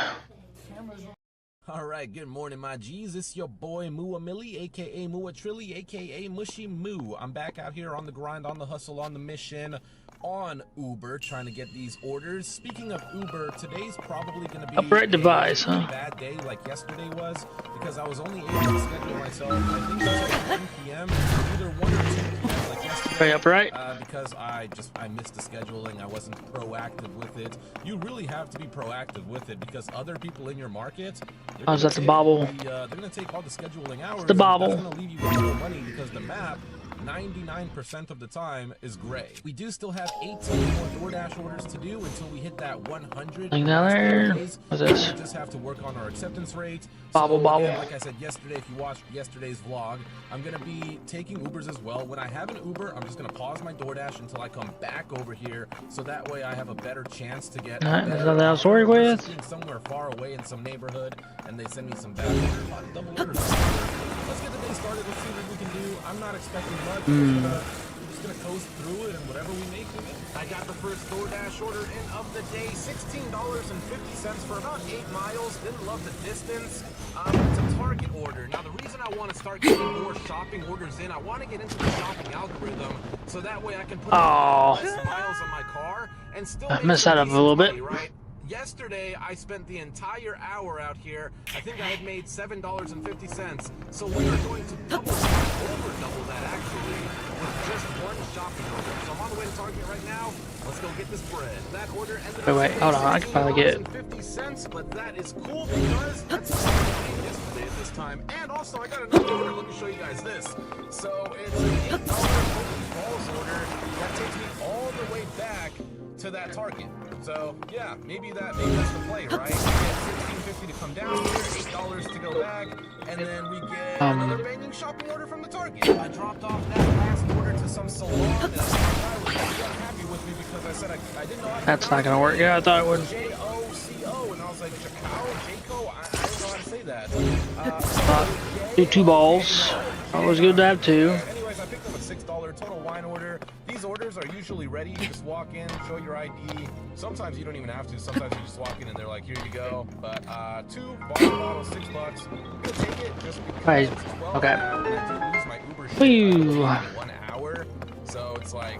Alright, good morning, my G's. It's your boy Mua Millie, aka Mua Trilly, aka Mushy Moo. I'm back out here on the grind, on the hustle, on the mission, on Uber, trying to get these orders. Speaking of Uber, today's probably going to be upright device, a bad day like yesterday was, because I was only able to schedule myself, I think until 1 p.m., either 1 or 2 p.m. like yesterday. Very upright. Because I missed the scheduling, I wasn't proactive with it. You really have to be proactive with it, because other people in your market, how's that the bobble? they're going to take all the scheduling hours. It's the bobble. That's going to leave you with no money, because the map 99% of the time is gray. We do still have 18 more DoorDash orders to do until we hit that 100. Thing down there. What's this? We just have to work on our acceptance rate. Bobble, So, bobble. again, like I said yesterday, if you watched yesterday's vlog, I'm gonna be taking Ubers as well. When I have an Uber, I'm just gonna pause my DoorDash until I come back over here, so that way I have a better chance to get Alright, there's nothing else to work with. somewhere far away in some neighborhood, and they send me some bad orders. Double orders. Let's get the day started. Let's see what we can do. I'm not expecting much. We're just gonna coast through it, and whatever we make of it. I got the first DoorDash order in of the day, $16.50 for about 8 miles. Didn't love the distance. It's a Target order. Now, the reason I want to start getting more shopping orders in, I want to get into the shopping algorithm, so that way I can put less miles on my car and still make messed that up a little bit. money, right? Yesterday, I spent the entire hour out here. I think I had made $7.50. So we are going to double that actually, with just one shopping order. So I'm on the way to Target right now. Let's go get this bread. That order ended up Wait, hold on. I can probably get it. $50, but that is cool because that's what I paid yesterday at this time. And also, I got another order. Let me show you guys this. So it's an $8 balls order that takes me all the way back to that Target. So yeah, maybe that's the play, right? We get $16.50 to come down here, $8 to go back, and then we get another banging shopping order from the Target. I dropped off that last order to some salon, and I was happy with me because I said I didn't know how to That's not gonna work. Yeah, I thought it would. J-O-C-O, and I was like, Jaco, I don't know how to say that. Do 2 balls. Always good to have 2. Anyways, I picked up a $6 total wine order. These orders are usually ready. You just walk in, show your ID. Sometimes you don't even have to. Sometimes you just walk in and they're like, here you go. But 2 bottle bottles, $6. I'm gonna take it just because Right. it's 12 Okay. now, and I did lose my Uber shift Whew. after 1 hour. So it's like,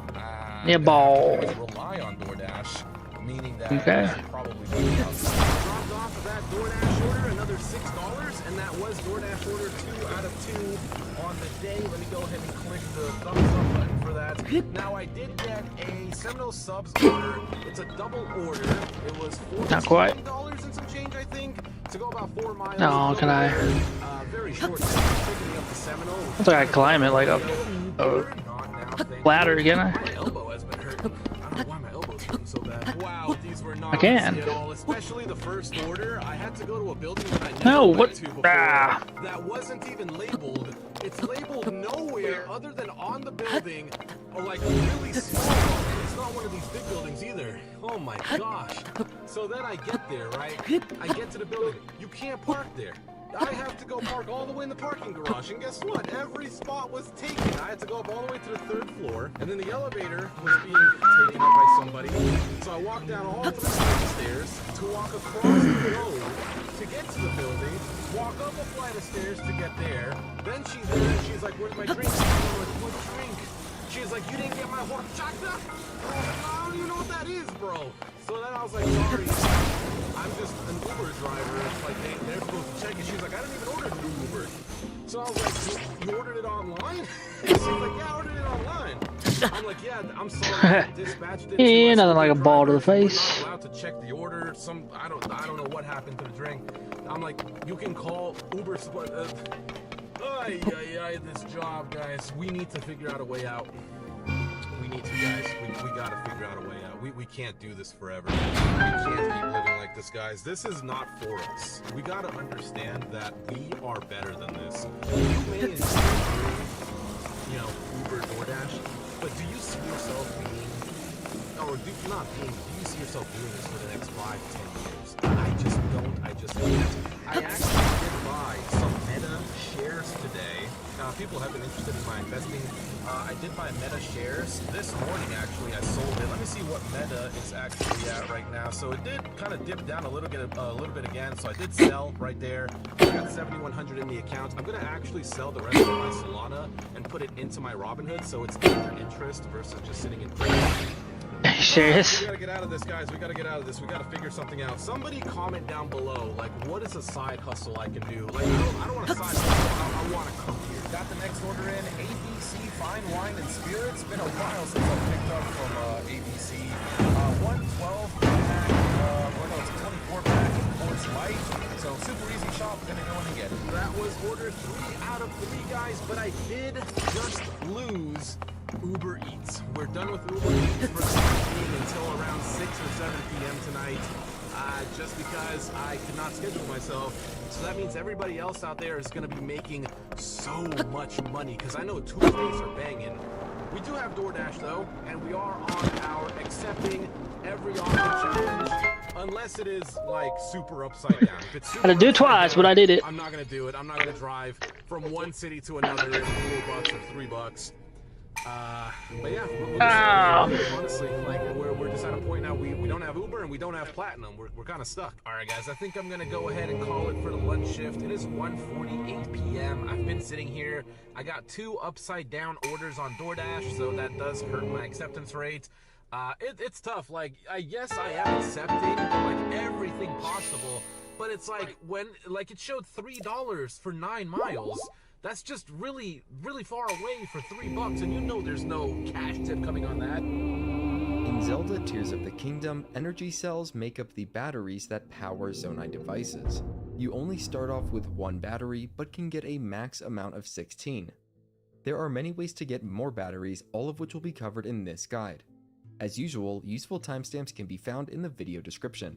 Yeah, ball. I rely on DoorDash, meaning that Okay. I should probably be out. Dropped off of that DoorDash order, another $6, and that was DoorDash order 2 out of 2 on the day. Let me go ahead and click the thumbs up button for that. Now I did get a Seminole Subs order. It's a double order. It was Not quite. $14 and some change, I think, to go about 4 miles. No, can I? Very short distance, picking me up to Seminole. I think I climb it like a ladder, can I? My elbow has been hurt. I don't know why my elbow's hurting so bad. Wow, these were not I can. easy at all, especially the first order. I had to go to a building that I never No, went what? to before Ah. that wasn't even labeled. It's labeled nowhere other than on the building, or like really small. It's not one of these big buildings either. Oh my gosh. So then I get there, right? I get to the building. You can't park there. I have to go park all the way in the parking garage, and guess what? Every spot was taken. I had to go up all the way to the 3rd floor, and then the elevator was being taken up by somebody. So I walked down all 3 flights of stairs to walk across the road to get to the building, walk up a flight of stairs to get there. Then she's there, and she's like, "Where's my drink?" I'm like, "What drink?" She's like, "You didn't get my horchata?" I don't even know what that is, bro. So then I was like, "Sorry, I'm just an Uber driver." It's like they're supposed to check it. She's like, "I didn't even order through Uber." So I was like, "You ordered it online?" She's like, "Yeah, I ordered it online." I'm like, "Yeah, I'm sorry." Dispatched it. Yeah, nothing like a ball to the face. We're not allowed to check the order. I don't know what happened to the drink. I'm like, "You can call Uber." This job, guys. We need to figure out a way out. We need to, guys. We gotta figure out a way out. We can't do this forever. We can't keep living like this, guys. This is not for us. We gotta understand that we are better than this. You may enjoy, Uber, DoorDash, but do you see yourself being, or do you see yourself doing this for the next 5 to 10 years? I just don't. I just can't. I actually did buy some Meta shares today. People have been interested in my investing. I did buy Meta shares this morning. Actually, I sold it. Let me see what Meta is actually at right now. So it did kind of dip down a little bit again. So I did sell right there. I got 7,100 in the account. I'm gonna actually sell the rest of my Solana and put it into my Robinhood, so it's under interest versus just sitting in. Are you serious? We gotta get out of this, guys. We gotta get out of this. We gotta figure something out. Somebody comment down below, like, what is a side hustle I can do? Like, I don't want a side hustle. I want to cook here. Got the next order in. ABC Fine Wine and Spirits. Been a while since I picked up from ABC. 112 pack. It's a 24 pack of Coors Light. So super easy shop. Gonna go in and get it. That was order 3 out of 3, guys, but I did just lose Uber Eats. We're done with Uber Eats for the time being until around 6 or 7 p.m. tonight, just because I could not schedule myself. So that means everybody else out there is going to be making so much money, because I know Tuesdays are banging. We do have DoorDash, though, and we are on our accepting every offer challenge, unless it is, like, super upside down. If it's super I had to do it upside twice, down, but I did it. I'm not going to do it. I'm not going to drive from one city to another in $4 or $3. But yeah, honestly, like, we're just at a point now, we don't have Uber and we don't have Platinum. We're kind of stuck. All right, guys, I think I'm gonna go ahead and call it for the lunch shift. It is 1:48 p.m. I've been sitting here. I got 2 upside down orders on DoorDash, so that does hurt my acceptance rate. It's tough. Like, yes, I am accepting like everything possible, but it's like when it showed $3 for 9 miles. That's just really, really far away for $3, and you know there's no cash tip coming on that. In Zelda Tears of the Kingdom, energy cells make up the batteries that power Zonai devices. You only start off with 1 battery, but can get a max amount of 16. There are many ways to get more batteries, all of which will be covered in this guide. As usual, useful timestamps can be found in the video description.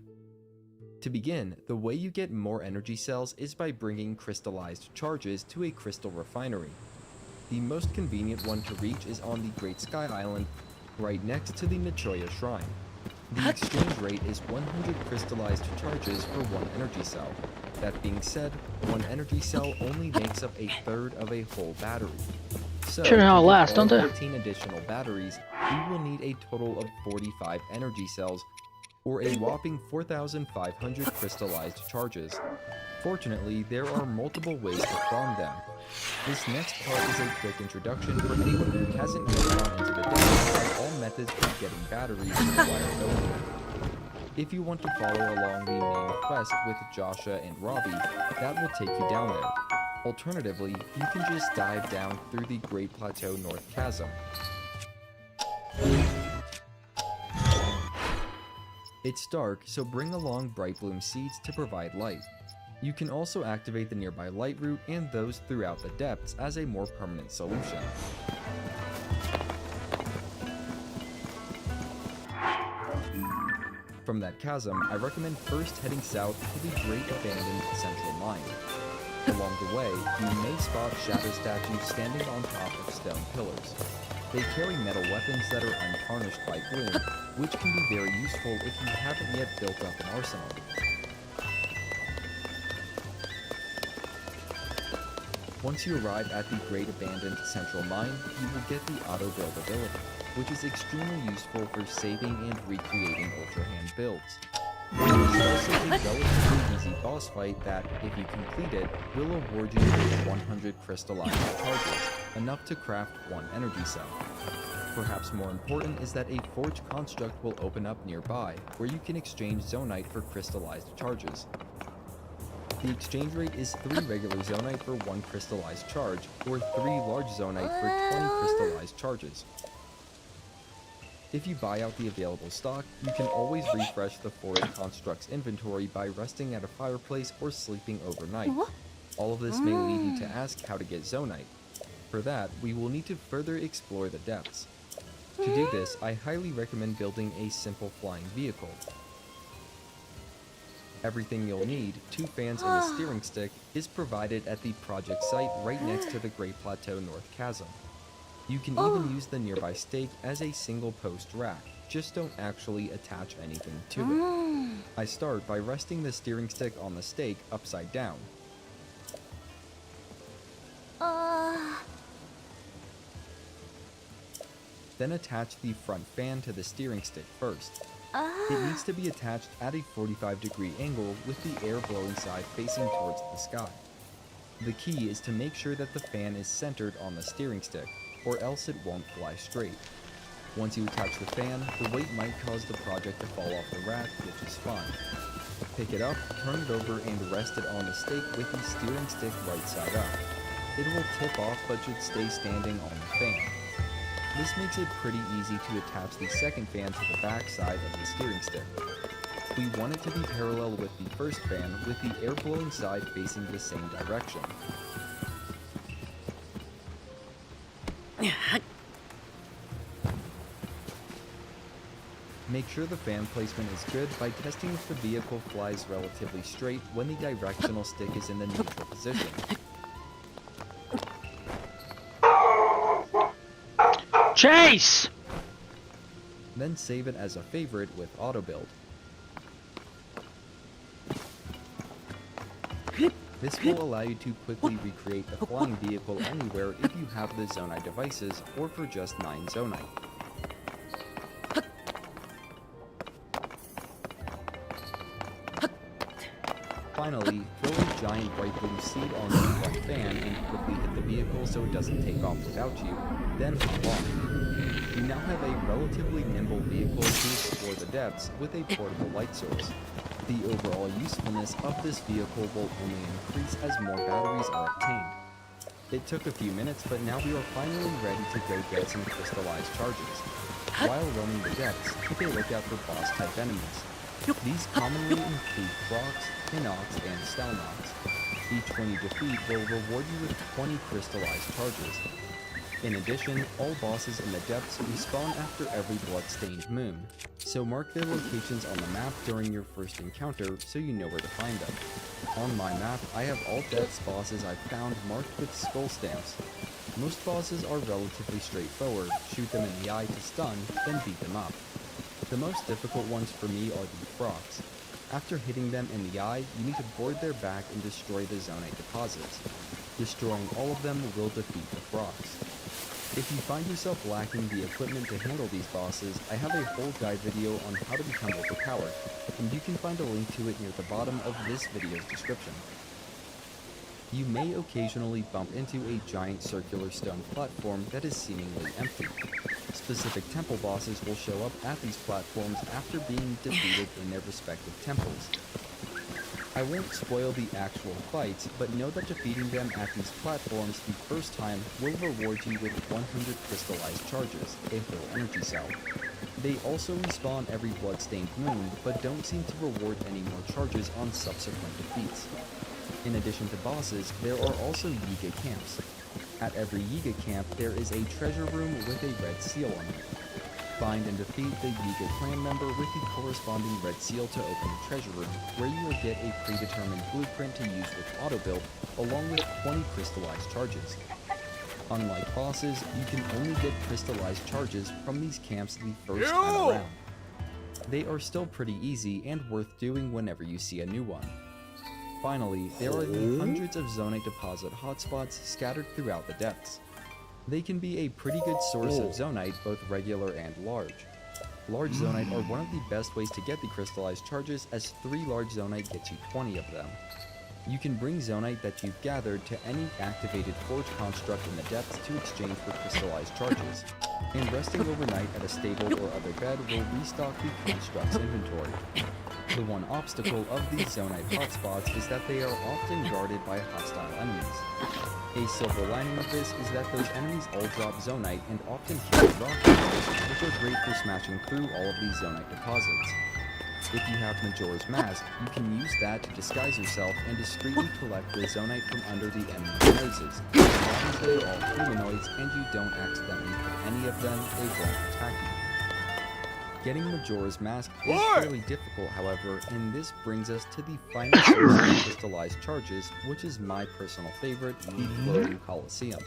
To begin, the way you get more energy cells is by bringing crystallized charges to a crystal refinery. The most convenient one to reach is on the Great Sky Island, right next to the Nichoya Shrine. The exchange rate is 100 crystallized charges for 1 energy cell. That being said, 1 energy cell only makes up a third of a whole battery. So, Sure how it to lasts, get all don't they? 13 additional batteries, we will need a total of 45 energy cells, or a whopping 4,500 crystallized charges. Fortunately, there are multiple ways to farm them. This next part is a quick introduction for anyone who hasn't yet gone into the depths of all methods of getting batteries require knowing. If you want to follow along the main quest with Joshua and Robbie, that will take you down there. Alternatively, you can just dive down through the Great Plateau North Chasm. It's dark, so bring along Bright Bloom seeds to provide light. You can also activate the nearby light root and those throughout the depths as a more permanent solution. From that chasm, I recommend first heading south to the Great Abandoned Central Mine. Along the way, you may spot shadow statues standing on top of stone pillars. They carry metal weapons that are untarnished by gloom, which can be very useful if you haven't yet built up an arsenal. Once you arrive at the Great Abandoned Central Mine, you will get the auto-build ability, which is extremely useful for saving and recreating Ultra Hand builds. It is also a relatively easy boss fight that, if you complete it, will award you with 100 crystallized charges, enough to craft 1 energy cell. Perhaps more important is that a forge construct will open up nearby, where you can exchange Zonite for crystallized charges. The exchange rate is 3 regular Zonite for 1 crystallized charge, or 3 large Zonite for 20 crystallized charges. If you buy out the available stock, you can always refresh the Forge Construct's inventory by resting at a fireplace or sleeping overnight. All of this may lead you to ask how to get Zonite. For that, we will need to further explore the depths. To do this, I highly recommend building a simple flying vehicle. Everything you'll need, 2 fans and a steering stick, is provided at the project site right next to the Great Plateau North Chasm. You can even use the nearby stake as a single post rack, just don't actually attach anything to it. I start by resting the steering stick on the stake upside down. Then attach the front fan to the steering stick first. It needs to be attached at a 45-degree angle with the air blowing side facing towards the sky. The key is to make sure that the fan is centered on the steering stick, or else it won't fly straight. Once you attach the fan, the weight might cause the project to fall off the rack, which is fine. Pick it up, turn it over, and rest it on the stake with the steering stick right side up. It will tip off but should stay standing on the fan. This makes it pretty easy to attach the second fan to the back side of the steering stick. We want it to be parallel with the first fan, with the air-blowing side facing the same direction. Make sure the fan placement is good by testing if the vehicle flies relatively straight when the directional stick is in the neutral position. Chase! Then save it as a favorite with auto build. This will allow you to quickly recreate the flying vehicle anywhere if you have the Zonite devices or for just 9 Zonite. Finally, throw a giant bright blue seed on the front fan and quickly hit the vehicle so it doesn't take off without you, then apply. You now have a relatively nimble vehicle to explore the depths with a portable light source. The overall usefulness of this vehicle will only increase as more batteries are obtained. It took a few minutes, but now we are finally ready to go get some crystallized charges. While roaming the depths, keep a lookout for boss-type enemies. These commonly include Crocs, Hinox, and Stalnox. Each one you defeat will reward you with 20 crystallized charges. In addition, all bosses in the depths respawn after every blood-stained moon, so mark their locations on the map during your first encounter so you know where to find them. On my map, I have all depths bosses I've found marked with skull stamps. Most bosses are relatively straightforward, shoot them in the eye to stun, then beat them up. The most difficult ones for me are the Crocs. After hitting them in the eye, you need to board their back and destroy the Zonite deposits. Destroying all of them will defeat the Crocs. If you find yourself lacking the equipment to handle these bosses, I have a whole guide video on how to become overpowered, and you can find a link to it near the bottom of this video's description. You may occasionally bump into a giant circular stone platform that is seemingly empty. Specific temple bosses will show up at these platforms after being defeated in their respective temples. I won't spoil the actual fights, but know that defeating them at these platforms the first time will reward you with 100 crystallized charges, a whole energy cell. They also respawn every blood-stained moon, but don't seem to reward any more charges on subsequent defeats. In addition to bosses, there are also Yiga camps. At every Yiga camp, there is a treasure room with a red seal on it. Find and defeat the Yiga clan member with the corresponding red seal to open the treasure room, where you will get a predetermined blueprint to use with auto build, along with 20 crystallized charges. Unlike bosses, you can only get crystallized charges from these camps the first time around. They are still pretty easy and worth doing whenever you see a new one. Finally, there are the hundreds of Zonite deposit hotspots scattered throughout the depths. They can be a pretty good source of Zonite, both regular and large. Large Zonite are one of the best ways to get the crystallized charges, as 3 large Zonite gets you 20 of them. You can bring Zonite that you've gathered to any activated forge construct in the depths to exchange for crystallized charges, and resting overnight at a stable or other bed will restock the construct's inventory. The one obstacle of these Zonite hotspots is that they are often guarded by hostile enemies. A silver lining of this is that those enemies all drop Zonite and often carry rock bombs, which are great for smashing through all of these Zonite deposits. If you have Majora's Mask, you can use that to disguise yourself and discreetly collect the Zonite from under the enemy's noses. As long as they are all humanoids and you don't accidentally hit any of them, they won't attack you. Getting Majora's Mask is fairly difficult, however, and this brings us to the final source of crystallized charges, which is my personal favorite, the Floating Coliseum.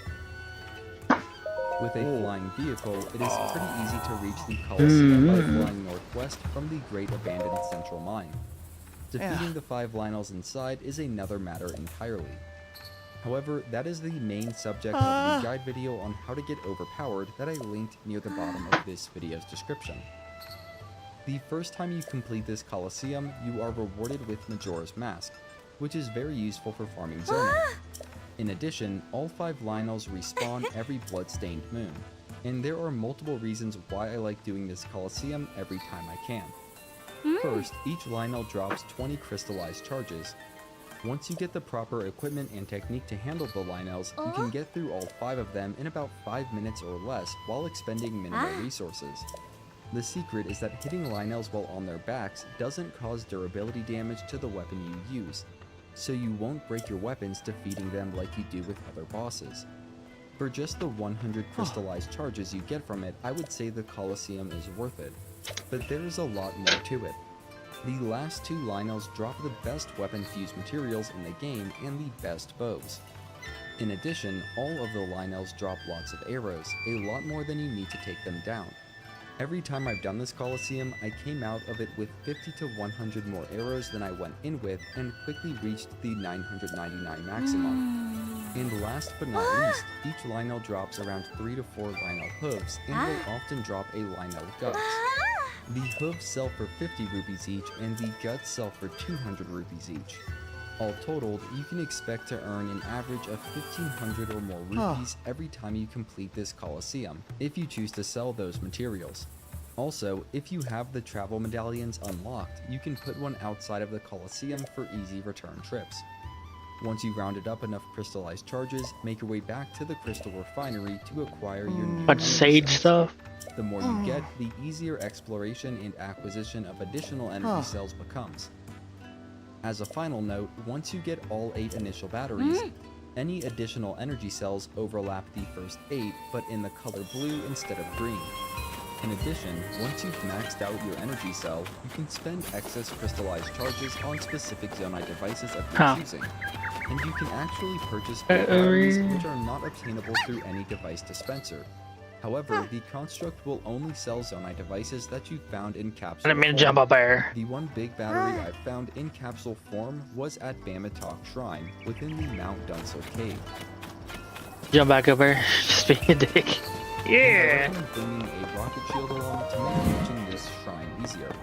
With a flying vehicle, it is pretty easy to reach the Coliseum by flying northwest from the Great Abandoned Central Mine. Defeating the 5 Lynels inside is another matter entirely. However, that is the main subject of the guide video on how to get overpowered that I linked near the bottom of this video's description. The first time you complete this Coliseum, you are rewarded with Majora's Mask, which is very useful for farming Zonite. In addition, all 5 Lynels respawn every blood-stained moon, and there are multiple reasons why I like doing this Coliseum every time I can. First, each Lynel drops 20 crystallized charges. Once you get the proper equipment and technique to handle the Lynels, you can get through all 5 of them in about 5 minutes or less while expending minimal resources. The secret is that hitting Lynels while on their backs doesn't cause durability damage to the weapon you use, so you won't break your weapons defeating them like you do with other bosses. For just the 100 crystallized charges you get from it, I would say the Colosseum is worth it, but there's a lot more to it. The last 2 Lynels drop the best weapon fuse materials in the game and the best bows. In addition, all of the Lynels drop lots of arrows, a lot more than you need to take them down. Every time I've done this Colosseum, I came out of it with 50 to 100 more arrows than I went in with and quickly reached the 999 maximum. And last but not least, each Lynel drops around 3 to 4 Lynel hooves, and will often drop a Lynel guts. The hooves sell for 50 rupees each, and the guts sell for 200 rupees each. All totaled, you can expect to earn an average of 1,500 or more rupees every time you complete this Colosseum, if you choose to sell those materials. Also, if you have the travel medallions unlocked, you can put one outside of the Colosseum for easy return trips. Once you've rounded up enough crystallized charges, make your way back to the crystal refinery to acquire your new But sage stuff? The more you get, the easier exploration and acquisition of additional energy cells becomes. As a final note, once you get all 8 initial batteries, any additional energy cells overlap the first 8, but in the color blue instead of green. In addition, once you've maxed out your energy cell, you can spend excess crystallized charges on specific Zonai devices of your choosing. And you can actually purchase batteries which are not obtainable through any device dispenser. However, the construct will only sell Zonai devices that you found in capsule I didn't mean to form. jump up there. The one big battery I found in capsule form was at Bamatok Shrine, within the Mount Dunsel Cave. Jump back up there. Just being a dick. Yeah! I'm bringing a rocket shield along to make reaching this shrine easier.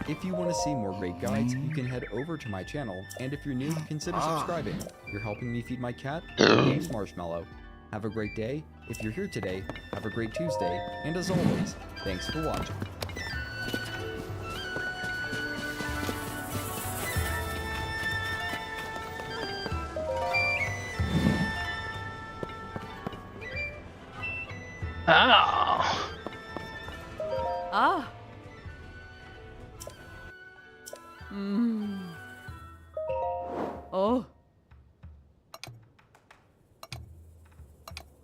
If you want to see more great guides, you can head over to my channel, and if you're new, consider subscribing. You're helping me feed my cat. My name's Marshmallow. Have a great day. If you're here today, have a great Tuesday, and as always, thanks for watching. Oh. Ah. Oh.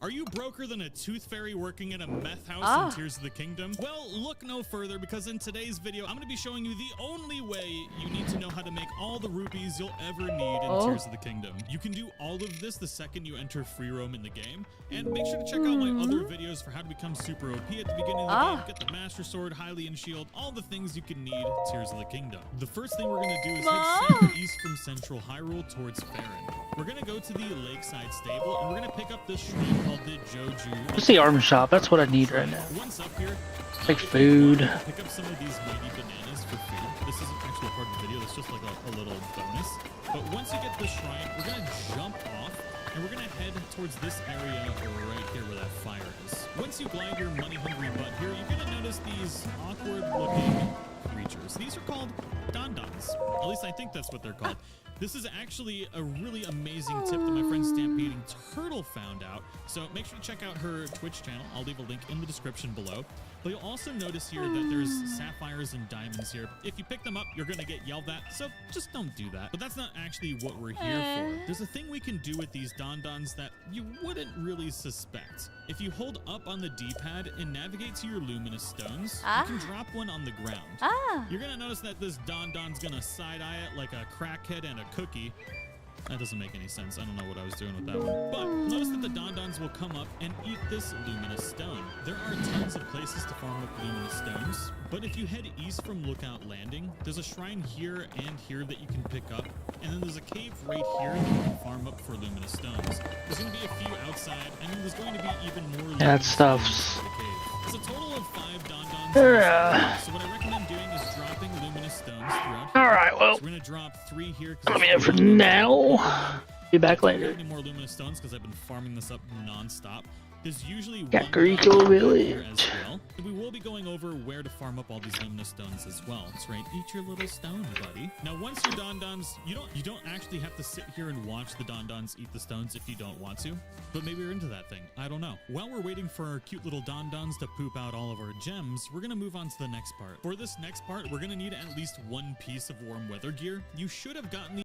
Are you broker than a tooth fairy working in a meth house in Tears of the Kingdom? Well, look no further, because in today's video, I'm going to be showing you the only way you need to know how to make all the rupees you'll ever need in Tears of the Kingdom. You can do all of this the second you enter free roam in the game, and make sure to check out my other videos for how to become super OP at the beginning of the game, get the Master Sword, Hylian Shield, all the things you can need Tears of the Kingdom. The first thing we're going to do is head southeast from central Hyrule towards Faron. We're going to go to the Lakeside Stable, and we're going to pick up this shrine called the Joju. What's the arm shop? That's what I need right now. Once up here, like food. Pick up some of these mighty bananas for food. This isn't actually a part of the video, it's just like a little bonus. But once you get the shrine, we're going to jump off, and we're going to head towards this area right here where that fire is. Once you glide your money-hungry butt here, you're going to notice these awkward-looking creatures. These are called Dondons. At least I think that's what they're called. This is actually a really amazing tip that my friend Stampeding Turtle found out. So make sure to check out her Twitch channel. I'll leave a link in the description below. But you'll also notice here that there's sapphires and diamonds here. If you pick them up, you're going to get yelled at, so just don't do that. But that's not actually what we're here for. There's a thing we can do with these Dondons that you wouldn't really suspect. If you hold up on the D-pad and navigate to your luminous stones, you can drop one on the ground. You're going to notice that this Dondon's going to side-eye it like a crackhead and a cookie. That doesn't make any sense. I don't know what I was doing with that one. But notice that the Dondons will come up and eat this luminous stone. There are tons of places to farm up luminous stones, but if you head east from Lookout Landing, there's a shrine here and here that you can pick up, and then there's a cave right here that you can farm up for luminous stones. There's going to be a few outside, and then there's going to be even more luminous stones in the cave. It's a total of 5 Dondons. So what I recommend doing is dropping luminous stones throughout. Alright, well, so we're going to drop 3 here. let me in for now. Be back later. Any more luminous stones because I've been farming this up non-stop. There's usually one Kakariko Don here Village. as well. And we will be going over where to farm up all these Lumina stones as well. That's right, eat your little stone, buddy. Now, once your Dondons, you don't actually have to sit here and watch the Dondons eat the stones if you don't want to. But maybe you're into that thing. I don't know. While we're waiting for our cute little Dondons to poop out all of our gems, we're gonna move on to the next part. For this next part, we're gonna need at least one piece of warm weather gear. You should have gotten the